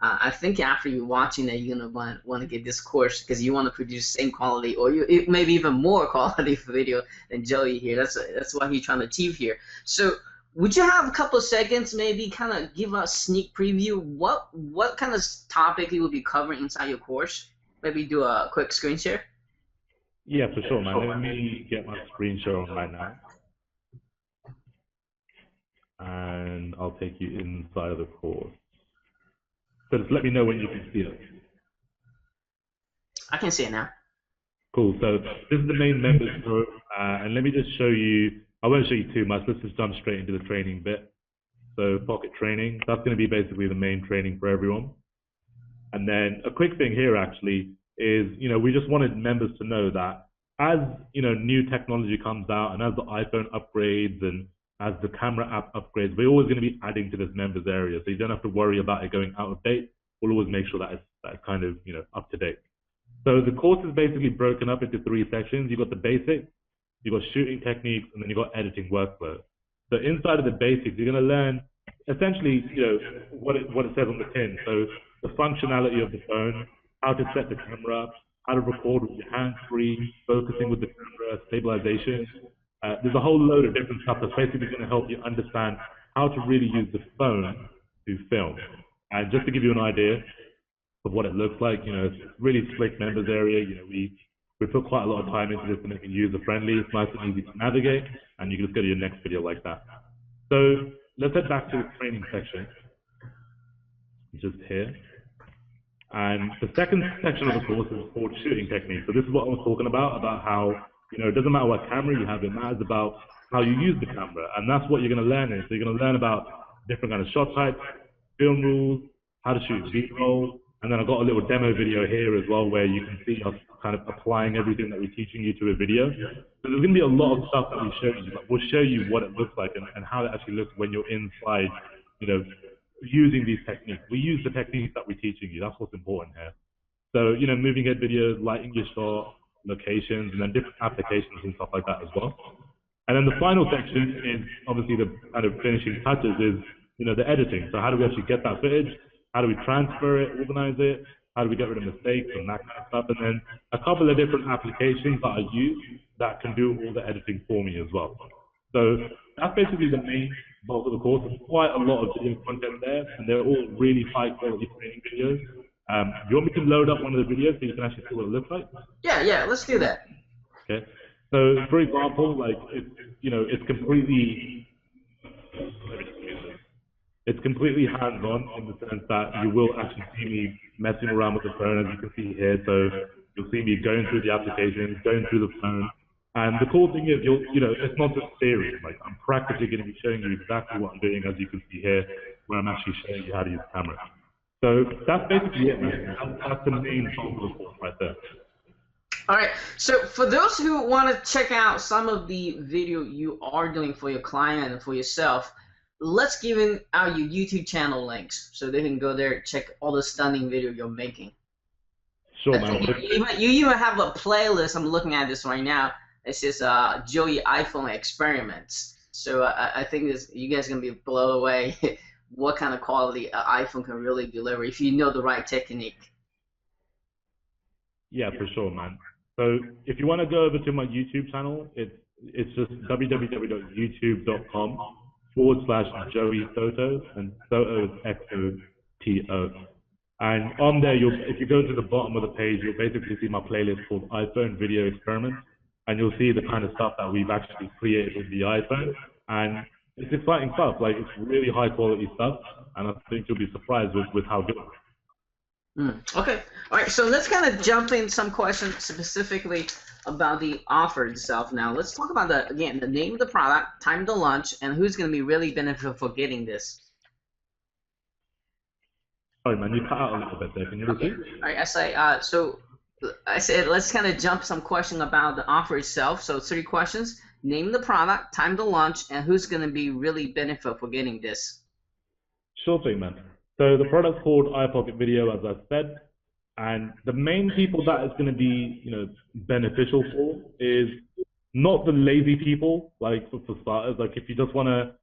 I think after you watching it, you're gonna want to get this course, because you want to produce same quality, or maybe even more quality video than Joey here. That's what he's trying to achieve here. So would you have a couple of seconds, maybe kind of give us a sneak preview what kind of topic you will be covering inside your course? Maybe do a quick screen share. Yeah, for sure, man. Let me get my screen share on right now. and I'll take you inside of the course. So just let me know when you can see it. I can see it now. Cool. So this is the main members group, and let me just show you. I won't show you too much. Let's just jump straight into the training bit. So pocket training. That's going to be basically the main training for everyone. And then a quick thing here actually is, we just wanted members to know that as, new technology comes out and as the iPhone upgrades and as the camera app upgrades, we're always going to be adding to this members area. So you don't have to worry about it going out of date. We'll always make sure that it's kind of, up to date. So the course is basically broken up into 3 sections. You've got the basics, you've got shooting techniques, and then you've got editing workflow. So inside of the basics, you're going to learn essentially, what it says on the tin. So the functionality of the phone, how to set the camera up, how to record with your hands free, focusing with the camera, stabilization. There's a whole load of different stuff that's basically going to help you understand how to really use the phone to film. And just to give you an idea of what it looks like, it's really slick members area. We put quite a lot of time into this to make it user friendly. It's nice and easy to navigate, and you can just go to your next video like that. So let's head back to the training section, just here. And the second section of the course is called shooting techniques. So this is what I was talking about how, it doesn't matter what camera you have, it matters about how you use the camera. And that's what you're going to learn in. So you're going to learn about different kind of shot types, film rules, how to shoot B-roll. And then I've got a little demo video here as well where you can see us kind of applying everything that we're teaching you to a video. So there's going to be a lot of stuff that we show you. Like we'll show you what it looks like and how it actually looks when you're inside, using these techniques. We use the techniques that we're teaching you. That's what's important here. So, moving head videos, lighting your shot, locations, and then different applications and stuff like that as well. And then the final section is obviously the kind of finishing touches is, the editing. So how do we actually get that footage? How do we transfer it, organize it? How do we get rid of mistakes and that kind of stuff? And then a couple of different applications that I use that can do all the editing for me as well. So that's basically the main bulk of the course. There's quite a lot of video content there, and they're all really high quality training videos. Do you want me to load up one of the videos so you can actually see what it looks like? Yeah, let's do that. Okay. So for example, like it's completely hands-on in the sense that you will actually see me messing around with the phone, as you can see here. So you'll see me going through the applications, going through the phone. And the cool thing is, it's not just theory. Like I'm practically going to be showing you exactly what I'm doing, as you can see here, where I'm actually showing you how to use the camera. So that's basically it, man. That's the main bulk of the course right there. All right. So for those who want to check out some of the video you are doing for your client and for yourself, let's give out your YouTube channel links so they can go there and check all the stunning video you're making. Sure, man. You even have a playlist. I'm looking at this right now. It says Joey iPhone Experiments. So I think you guys are going to be blown away what kind of quality an iPhone can really deliver if you know the right technique. Yeah, for sure, man. So if you want to go over to my YouTube channel, it's just www.youtube.com/Joey Xoto, and Xoto is Xoto. And on there, if you go to the bottom of the page, you'll basically see my playlist called iPhone Video Experiments, and you'll see the kind of stuff that we've actually created with the iPhone. And it's exciting stuff. Like it's really high quality stuff, and I think you'll be surprised with how good it is. Okay. All right. So let's kind of jump in some questions specifically about the offer itself. Now let's talk about the name of the product, time to launch, and who's going to be really beneficial for getting this. Sorry, man, you cut out a little bit there. Can you repeat? All right. I said let's kind of jump some questions about the offer itself. So 3 questions: name of the product, time to launch, and who's going to be really beneficial for getting this. Sure thing, man. So the product's called iPocket Video, as I said, and the main people that it's going to be, beneficial for is not the lazy people, like for starters. Like if you just want to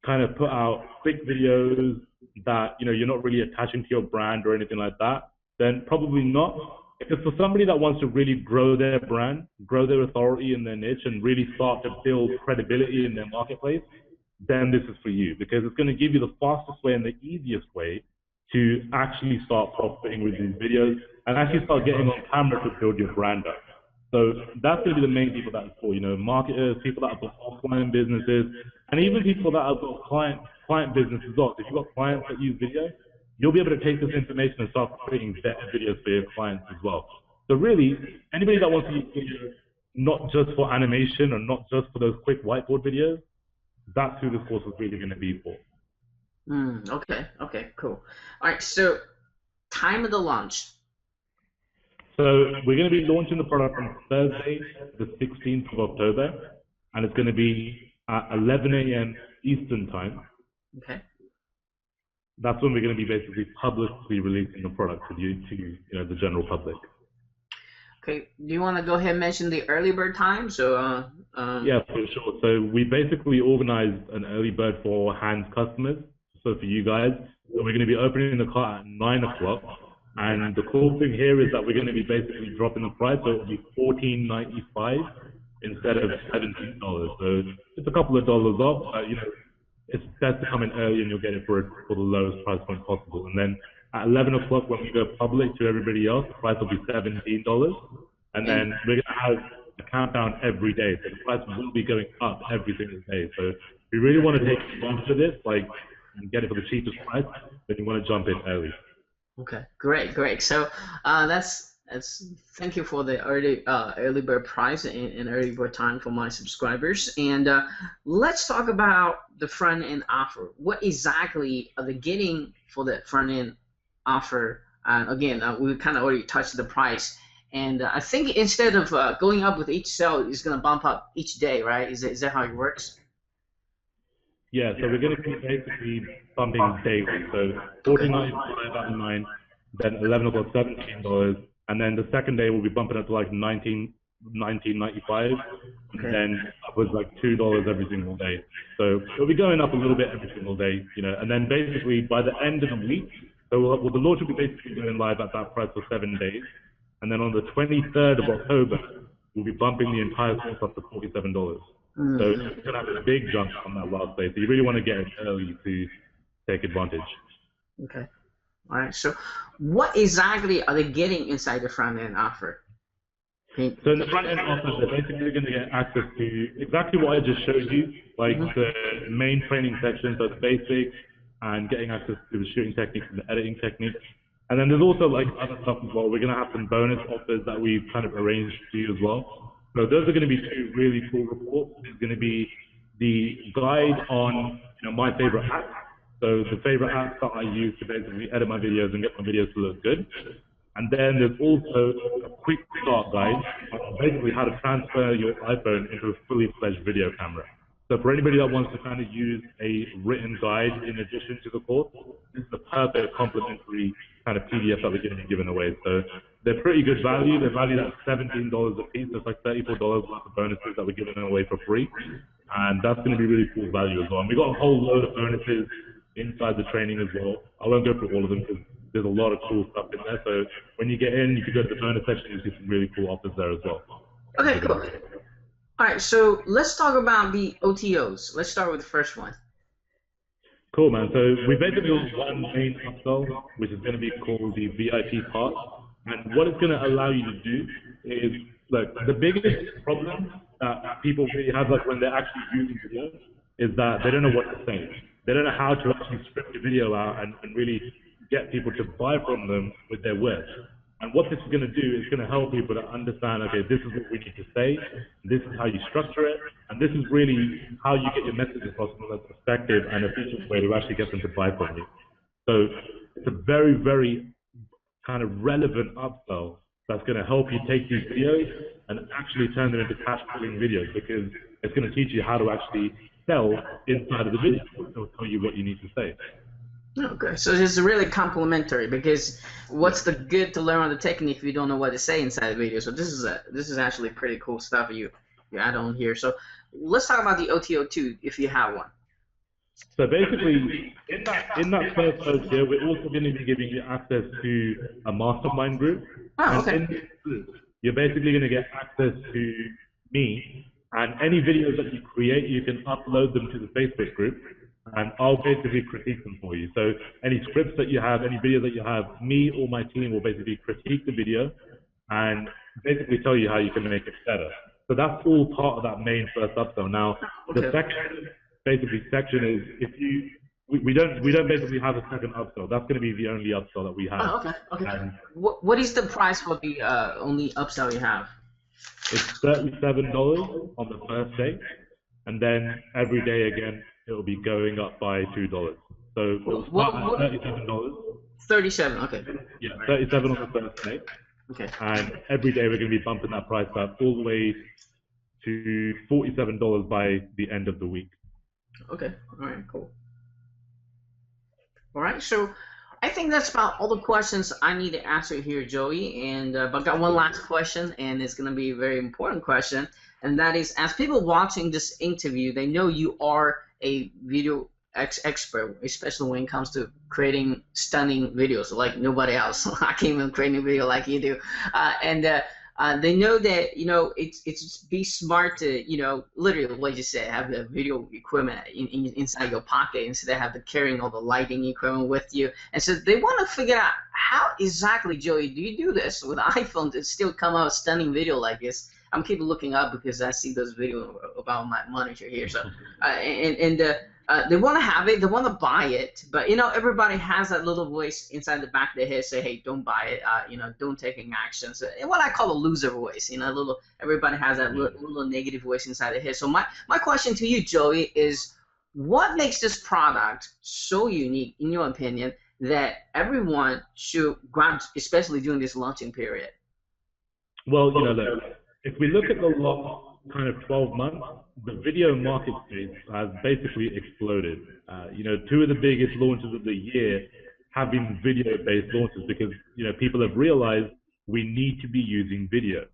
kind of put out quick videos that you're not really attaching to your brand or anything like that, then probably not. If it's for somebody that wants to really grow their brand, grow their authority in their niche, and really start to build credibility in their marketplace, then this is for you, because it's going to give you the fastest way and the easiest way to actually start profiting with these videos and actually start getting on camera to build your brand up. So that's going to be the main people that it's for, you know, marketers, people that have got offline businesses, and even people that have got client businesses as well. So if you've got clients that use video, you'll be able to take this information and start creating better videos for your clients as well. So really, anybody that wants to use video, not just for animation or not just for those quick whiteboard videos, that's who this course is really going to be for. Okay, cool. All right, so time of the launch. So we're going to be launching the product on Thursday, the 16th of October, and it's going to be at 11 a.m. Eastern time. Okay. That's when we're going to be basically publicly releasing the product to you know, the general public. Okay. Do you want to go ahead and mention the early bird time? So. Yeah, for sure. So we basically organized an early bird for Hans customers. So for you guys, so we're going to be opening the car at 9 o'clock. And the cool thing here is that we're going to be basically dropping the price, so it'll be $14.95 instead of $17. So it's a couple of dollars off, but you know, it's best to come in early and you'll get it for the lowest price point possible. And then at 11 o'clock when we go public to everybody else, the price will be $17. And then we're going to have a countdown every day, so the price will be going up every single day. So if you really want to take advantage of this, like, and get it for the cheapest price, then you want to jump in early. Okay, great. So that's thank you for the early bird price and early bird time for my subscribers. And let's talk about the front end offer. What exactly are they getting for the front end offer? And again, we kind of already touched the price. And I think instead of going up with each sale, it's going to bump up each day, right? Is that how it works? Yeah, so we're going to be basically bumping daily. So $14.95 at 9, then 11 o'clock $17, and then the second day we'll be bumping up to like $19.95, and then upwards like $2 every single day. So it'll be going up a little bit every single day, you know. And then basically by the end of the week, so the launch will be basically going live at that price for 7 days, and then on the 23rd of October we'll be bumping the entire course up to $47. So it's going to have a big jump on that last day. So you really want to get it early to take advantage. Okay. All right. So what exactly are they getting inside the front end offer? So in the front end offer, they're basically going to get access to exactly what I just showed you, like the main training section, so the basics, and getting access to the shooting techniques and the editing techniques. And then there's also like other stuff as well. We're going to have some bonus offers that we've kind of arranged for you as well. So those are going to be two really cool reports. There's going to be the guide on, you know, my favorite apps. So the favorite apps that I use to basically edit my videos and get my videos to look good. And then there's also a quick start guide on basically how to transfer your iPhone into a fully fledged video camera. So for anybody that wants to kind of use a written guide in addition to the course, this is the perfect complementary kind of PDF that we're going to be giving away. So they're pretty good value. They're valued at $17 a piece. So it's like $34 worth of bonuses that we're giving away for free. And that's going to be really cool value as well. And we've got a whole load of bonuses inside the training as well. I won't go through all of them because there's a lot of cool stuff in there. So when you get in, you can go to the bonus section and you see some really cool offers there as well. Okay, cool. All right, so let's talk about the OTOs. Let's start with the first one. Cool, man. So we basically got one main upsell, which is going to be called the VIP part. And what it's going to allow you to do is, look, the biggest problem that people really have, like when they're actually using video, is that they don't know what to say. They don't know how to actually script a video out and really get people to buy from them with their words. And what this is going to do is going to help people to understand, okay, this is what we need to say, this is how you structure it, and this is really how you get your message across in a effective and efficient way to actually get them to buy from you. So it's a very, very kind of relevant upsell that's going to help you take these videos and actually turn them into cash-pulling videos, because it's going to teach you how to actually sell inside of the video. It'll tell you what you need to say. Okay, so it's really complementary, because what's the good to learn on the technique if you don't know what to say inside the video? So this is actually pretty cool stuff you add on here. So let's talk about the OTO2 if you have one. So basically, in that first post here, we're also going to be giving you access to a mastermind group. Oh, okay. And in this group, you're basically going to get access to me, and any videos that you create, you can upload them to the Facebook group, and I'll basically critique them for you. So any scripts that you have, any videos that you have, me or my team will basically critique the video, and basically tell you how you can make it better. So that's all part of that main first upsell. Now, the Okay. section is if you we don't basically have a second upsell. That's going to be the only upsell that we have. Oh, okay. Okay. And What is the price for the only upsell you have? it's $37 on the first day, and then every day again it will be going up by $2. So it will start at $37. 37. Okay. Yeah, 37 on the first day, Okay. and every day we're going to be bumping that price up all the way to $47 by the end of the week. Okay. All right. Cool. All right. So I think that's about all the questions I need to answer here, Joey. And but I got one last question, and it's going to be a very important question, and that is, as people watching this interview, they know you are a video expert, especially when it comes to creating stunning videos like nobody else. I can't even create a video like you do, they know that it's be smart to literally what you said, have the video equipment inside your pocket instead of have the carrying all the lighting equipment with you, and so they want to figure out how exactly, Joey, do you do this with iPhone to still come out a stunning video like this? I'm keep looking up because I see those videos about my monitor here. So they want to have it, they want to buy it, but everybody has that little voice inside the back of their head say, hey, don't buy it, don't take any action. So what I call a loser voice, everybody has that little negative voice inside their head. So my question to you, Joey, is what makes this product so unique, in your opinion, that everyone should grab, especially during this launching period? Well, look, if we look at the last kind of 12 months, the video market space has basically exploded. Two of the biggest launches of the year have been video-based launches because, people have realized we need to be using video.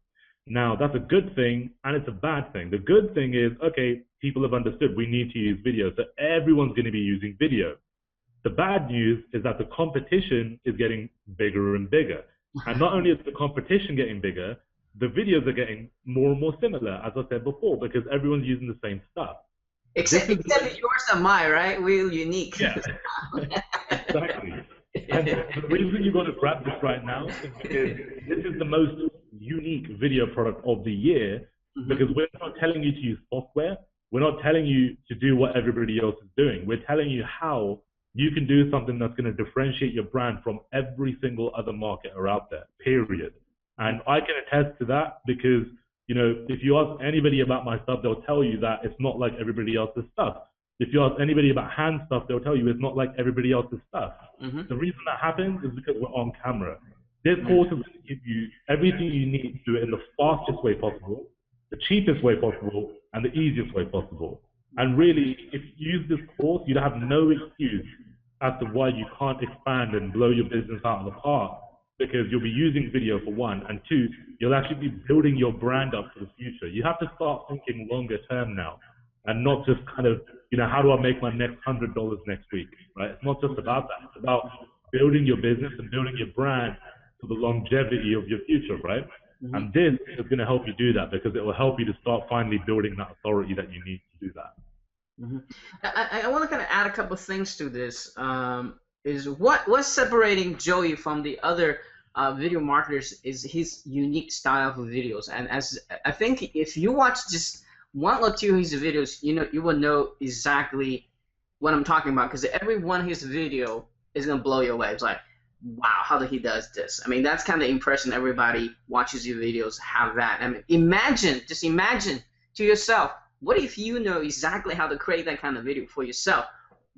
Now, that's a good thing and it's a bad thing. The good thing is, okay, people have understood we need to use video, so everyone's going to be using video. The bad news is that the competition is getting bigger and bigger. And not only is the competition getting bigger, the videos are getting more and more similar, as I said before, because everyone's using the same stuff. Except yours and mine, right? We're unique. Yeah, exactly. And the reason you've got to grab this right now is because this is the most unique video product of the year, because we're not telling you to use software. We're not telling you to do what everybody else is doing. We're telling you how you can do something that's going to differentiate your brand from every single other marketer out there, period. And I can attest to that because, if you ask anybody about my stuff, they'll tell you that it's not like everybody else's stuff. If you ask anybody about hand stuff, they'll tell you it's not like everybody else's stuff. The reason that happens is because we're on camera. This course is going to give you everything you need to do it in the fastest way possible, the cheapest way possible, and the easiest way possible. And really, if you use this course, you'd have no excuse as to why you can't expand and blow your business out of the park. Because you'll be using video for one, and two, you'll actually be building your brand up for the future. You have to start thinking longer term now, and not just kind of, how do I make my next $100 next week, right? It's not just about that. It's about building your business and building your brand for the longevity of your future, right? And this is going to help you do that because it will help you to start finally building that authority that you need to do that. I want to kind of add a couple of things to this. Is what's separating Joey from the other video marketers is his unique style of videos. And as I think if you watch just one or two of his videos, you will know exactly what I'm talking about, because every one of his video is gonna blow you away. It's like, wow, how did he does this? I mean, that's kind of the impression everybody watches your videos have that. I mean, just imagine to yourself, what if you know exactly how to create that kind of video for yourself?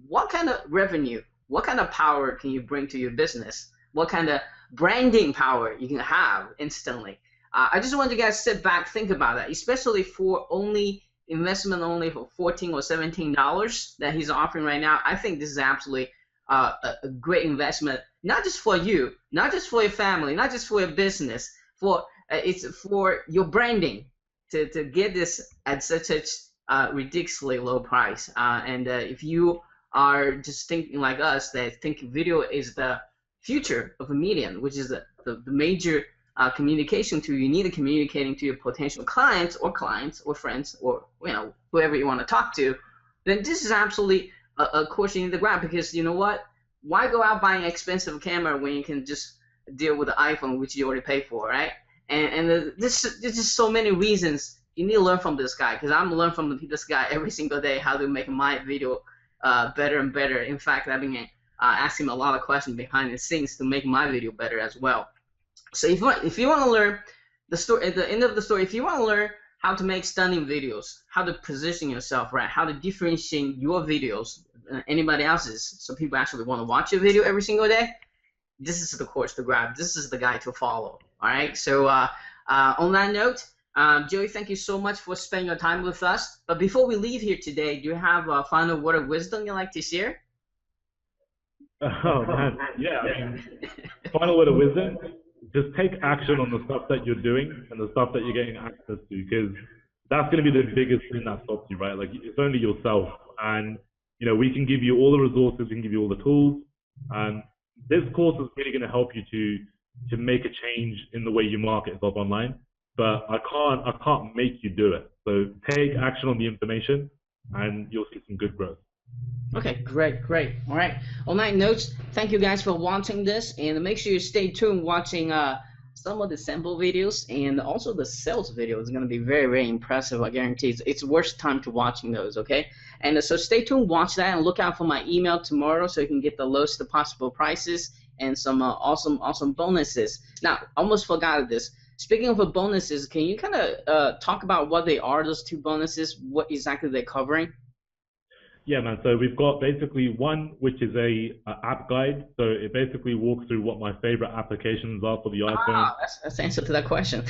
What kind of revenue, what kind of power can you bring to your business? What kind of branding power you can have instantly? I just want you guys to sit back, think about that, especially for investment only for $14 or $17 that he's offering right now. I think this is absolutely a great investment, not just for you, not just for your family, not just for your business, it's for your branding to get this at such a ridiculously low price. And if you are just thinking like us, that think video is the future of a medium, which is the major communication tool you need to communicating to your potential clients or friends or whoever you want to talk to, then this is absolutely a course you need to grab, because you know what? Why go out buying an expensive camera when you can just deal with the iPhone, which you already pay for, right? There's just so many reasons you need to learn from this guy, because I'm learning from this guy every single day how to make my video better and better. In fact, I've been asking him a lot of questions behind the scenes to make my video better as well. So if you want to learn the story at the end of the story, if you want to learn how to make stunning videos, how to position yourself right, how to differentiate your videos anybody else's, so people actually want to watch your video every single day, this is the course to grab. This is the guy to follow. All right. So on that note, Joey, thank you so much for spending your time with us. But before we leave here today, do you have a final word of wisdom you'd like to share? Oh man, yeah. I mean, final word of wisdom: just take action on the stuff that you're doing and the stuff that you're getting access to, because that's going to be the biggest thing that stops you, right? Like, it's only yourself, and we can give you all the resources, we can give you all the tools, and this course is really going to help you to make a change in the way you market yourself online. But I can't make you do it. So take action on the information, and you'll see some good growth. Okay, great. All right. On that note, thank you guys for watching this, and make sure you stay tuned watching some of the sample videos and also the sales video is going to be very, very impressive. I guarantee it's worth time to watching those. Okay, and so stay tuned, watch that, and look out for my email tomorrow so you can get the lowest possible prices and some awesome bonuses. Now, almost forgot this. Speaking of bonuses, can you kind of talk about what they are, those two bonuses, what exactly they're covering? Yeah, man. So we've got basically one, which is a app guide. So it basically walks through what my favorite applications are for the iPhone. That's the answer to that question.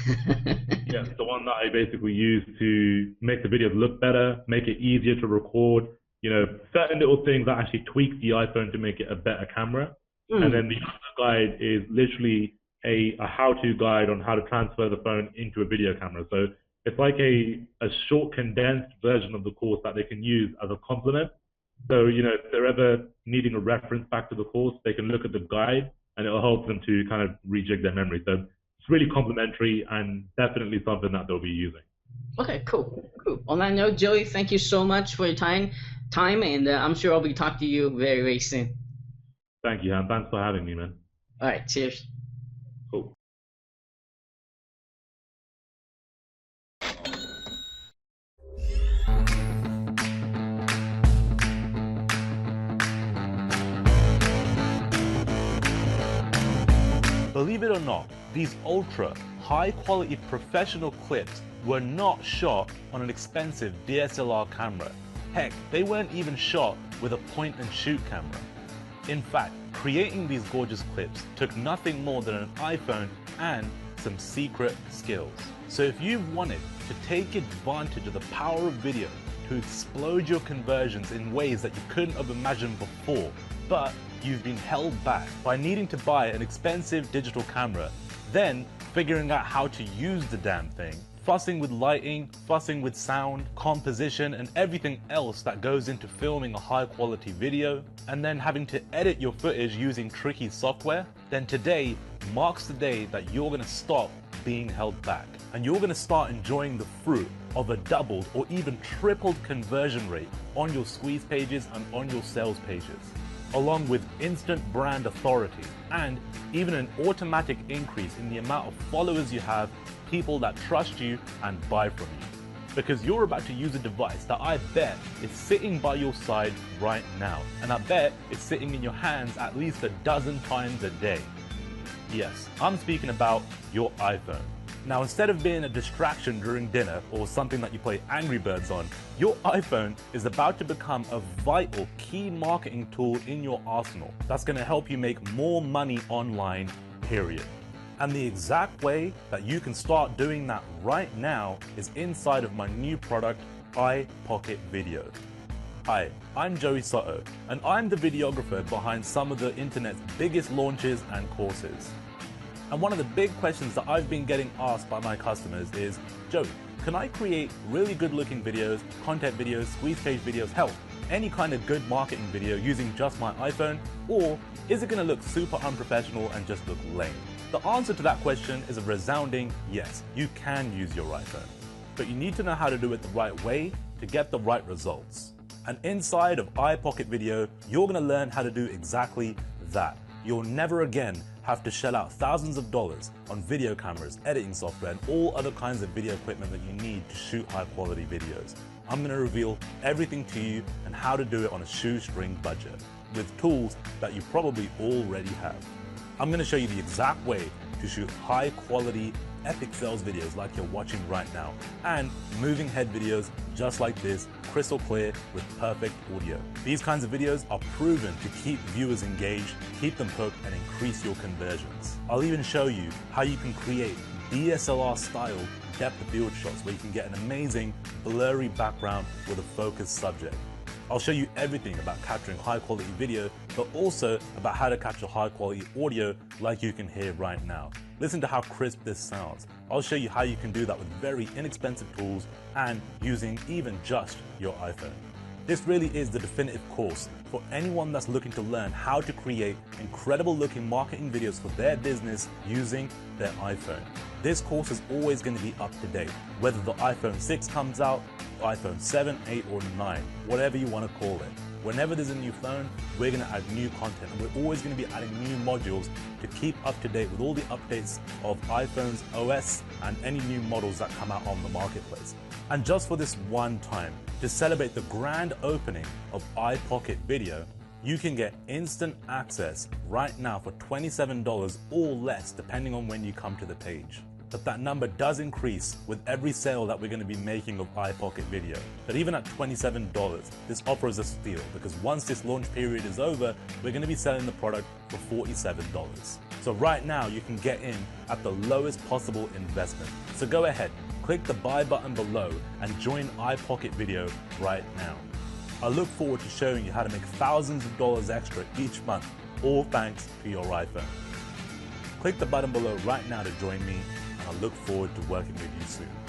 Yeah, it's the one that I basically use to make the videos look better, make it easier to record, certain little things that actually tweak the iPhone to make it a better camera. And then the other guide is literally a how-to guide on how to transfer the phone into a video camera. So it's like a short, condensed version of the course that they can use as a complement. So, if they're ever needing a reference back to the course, they can look at the guide and it'll help them to kind of rejig their memory. So it's really complementary and definitely something that they'll be using. Okay, cool. On that note, Joey, thank you so much for your time, and I'm sure I'll be talking to you very, very soon. Thank you, Han. Thanks for having me, man. All right, cheers. Cool. Believe it or not, these ultra high quality professional clips were not shot on an expensive DSLR camera. Heck, they weren't even shot with a point and shoot camera. In fact, creating these gorgeous clips took nothing more than an iPhone and some secret skills. So if you wanted to take advantage of the power of video to explode your conversions in ways that you couldn't have imagined before, but you've been held back by needing to buy an expensive digital camera, then figuring out how to use the damn thing, fussing with lighting, fussing with sound, composition, and everything else that goes into filming a high quality video, and then having to edit your footage using tricky software, then today marks the day that you're gonna stop being held back. And you're gonna start enjoying the fruit of a doubled or even tripled conversion rate on your squeeze pages and on your sales pages, along with instant brand authority and even an automatic increase in the amount of followers you have, people that trust you and buy from you. Because you're about to use a device that I bet is sitting by your side right now, and I bet it's sitting in your hands at least a dozen times a day. Yes, I'm speaking about your iPhone. Now, instead of being a distraction during dinner or something that you play Angry Birds on, your iPhone is about to become a vital key marketing tool in your arsenal that's going to help you make more money online, period. And the exact way that you can start doing that right now is inside of my new product, iPocket Video. Hi, I'm Joey Xoto, and I'm the videographer behind some of the internet's biggest launches and courses. And one of the big questions that I've been getting asked by my customers is, Joey, can I create really good looking videos, content videos, squeeze page videos, hell, any kind of good marketing video using just my iPhone, or is it gonna look super unprofessional and just look lame? The answer to that question is a resounding yes, you can use your iPhone, but you need to know how to do it the right way to get the right results. And inside of iPocket Video, you're gonna learn how to do exactly that. you'll never again have to shell out thousands of dollars on video cameras, editing software, and all other kinds of video equipment that you need to shoot high quality videos. I'm going to reveal everything to you and how to do it on a shoestring budget with tools that you probably already have. I'm going to show you the exact way to shoot high quality epic fails videos like you're watching right now, and moving head videos just like this, crystal clear with perfect audio. These kinds of videos are proven to keep viewers engaged, keep them hooked, and increase your conversions. I'll even show you how you can create DSLR style depth of field shots where you can get an amazing blurry background with a focused subject. I'll show you everything about capturing high quality video, but also about how to capture high quality audio like you can hear right now. Listen to how crisp this sounds. I'll show you how you can do that with very inexpensive tools and using even just your iPhone. This really is the definitive course for anyone that's looking to learn how to create incredible looking marketing videos for their business using their iPhone. This course is always going to be up to date, whether the iPhone 6 comes out, iPhone 7, 8, or 9, whatever you want to call it. Whenever there's a new phone, we're going to add new content, and we're always going to be adding new modules to keep up to date with all the updates of iPhone's OS and any new models that come out on the marketplace. And just for this one time, to celebrate the grand opening of iPocket Video, you can get instant access right now for $27 or less depending on when you come to the page. But that number does increase with every sale that we're going to be making of iPocket Video. But even at $27, this offer is a steal because once this launch period is over, we're going to be selling the product for $47. So right now you can get in at the lowest possible investment. So go ahead, click the buy button below and join iPocket Video right now. I look forward to showing you how to make thousands of dollars extra each month, all thanks to your iPhone. Click the button below right now to join me, and I look forward to working with you soon.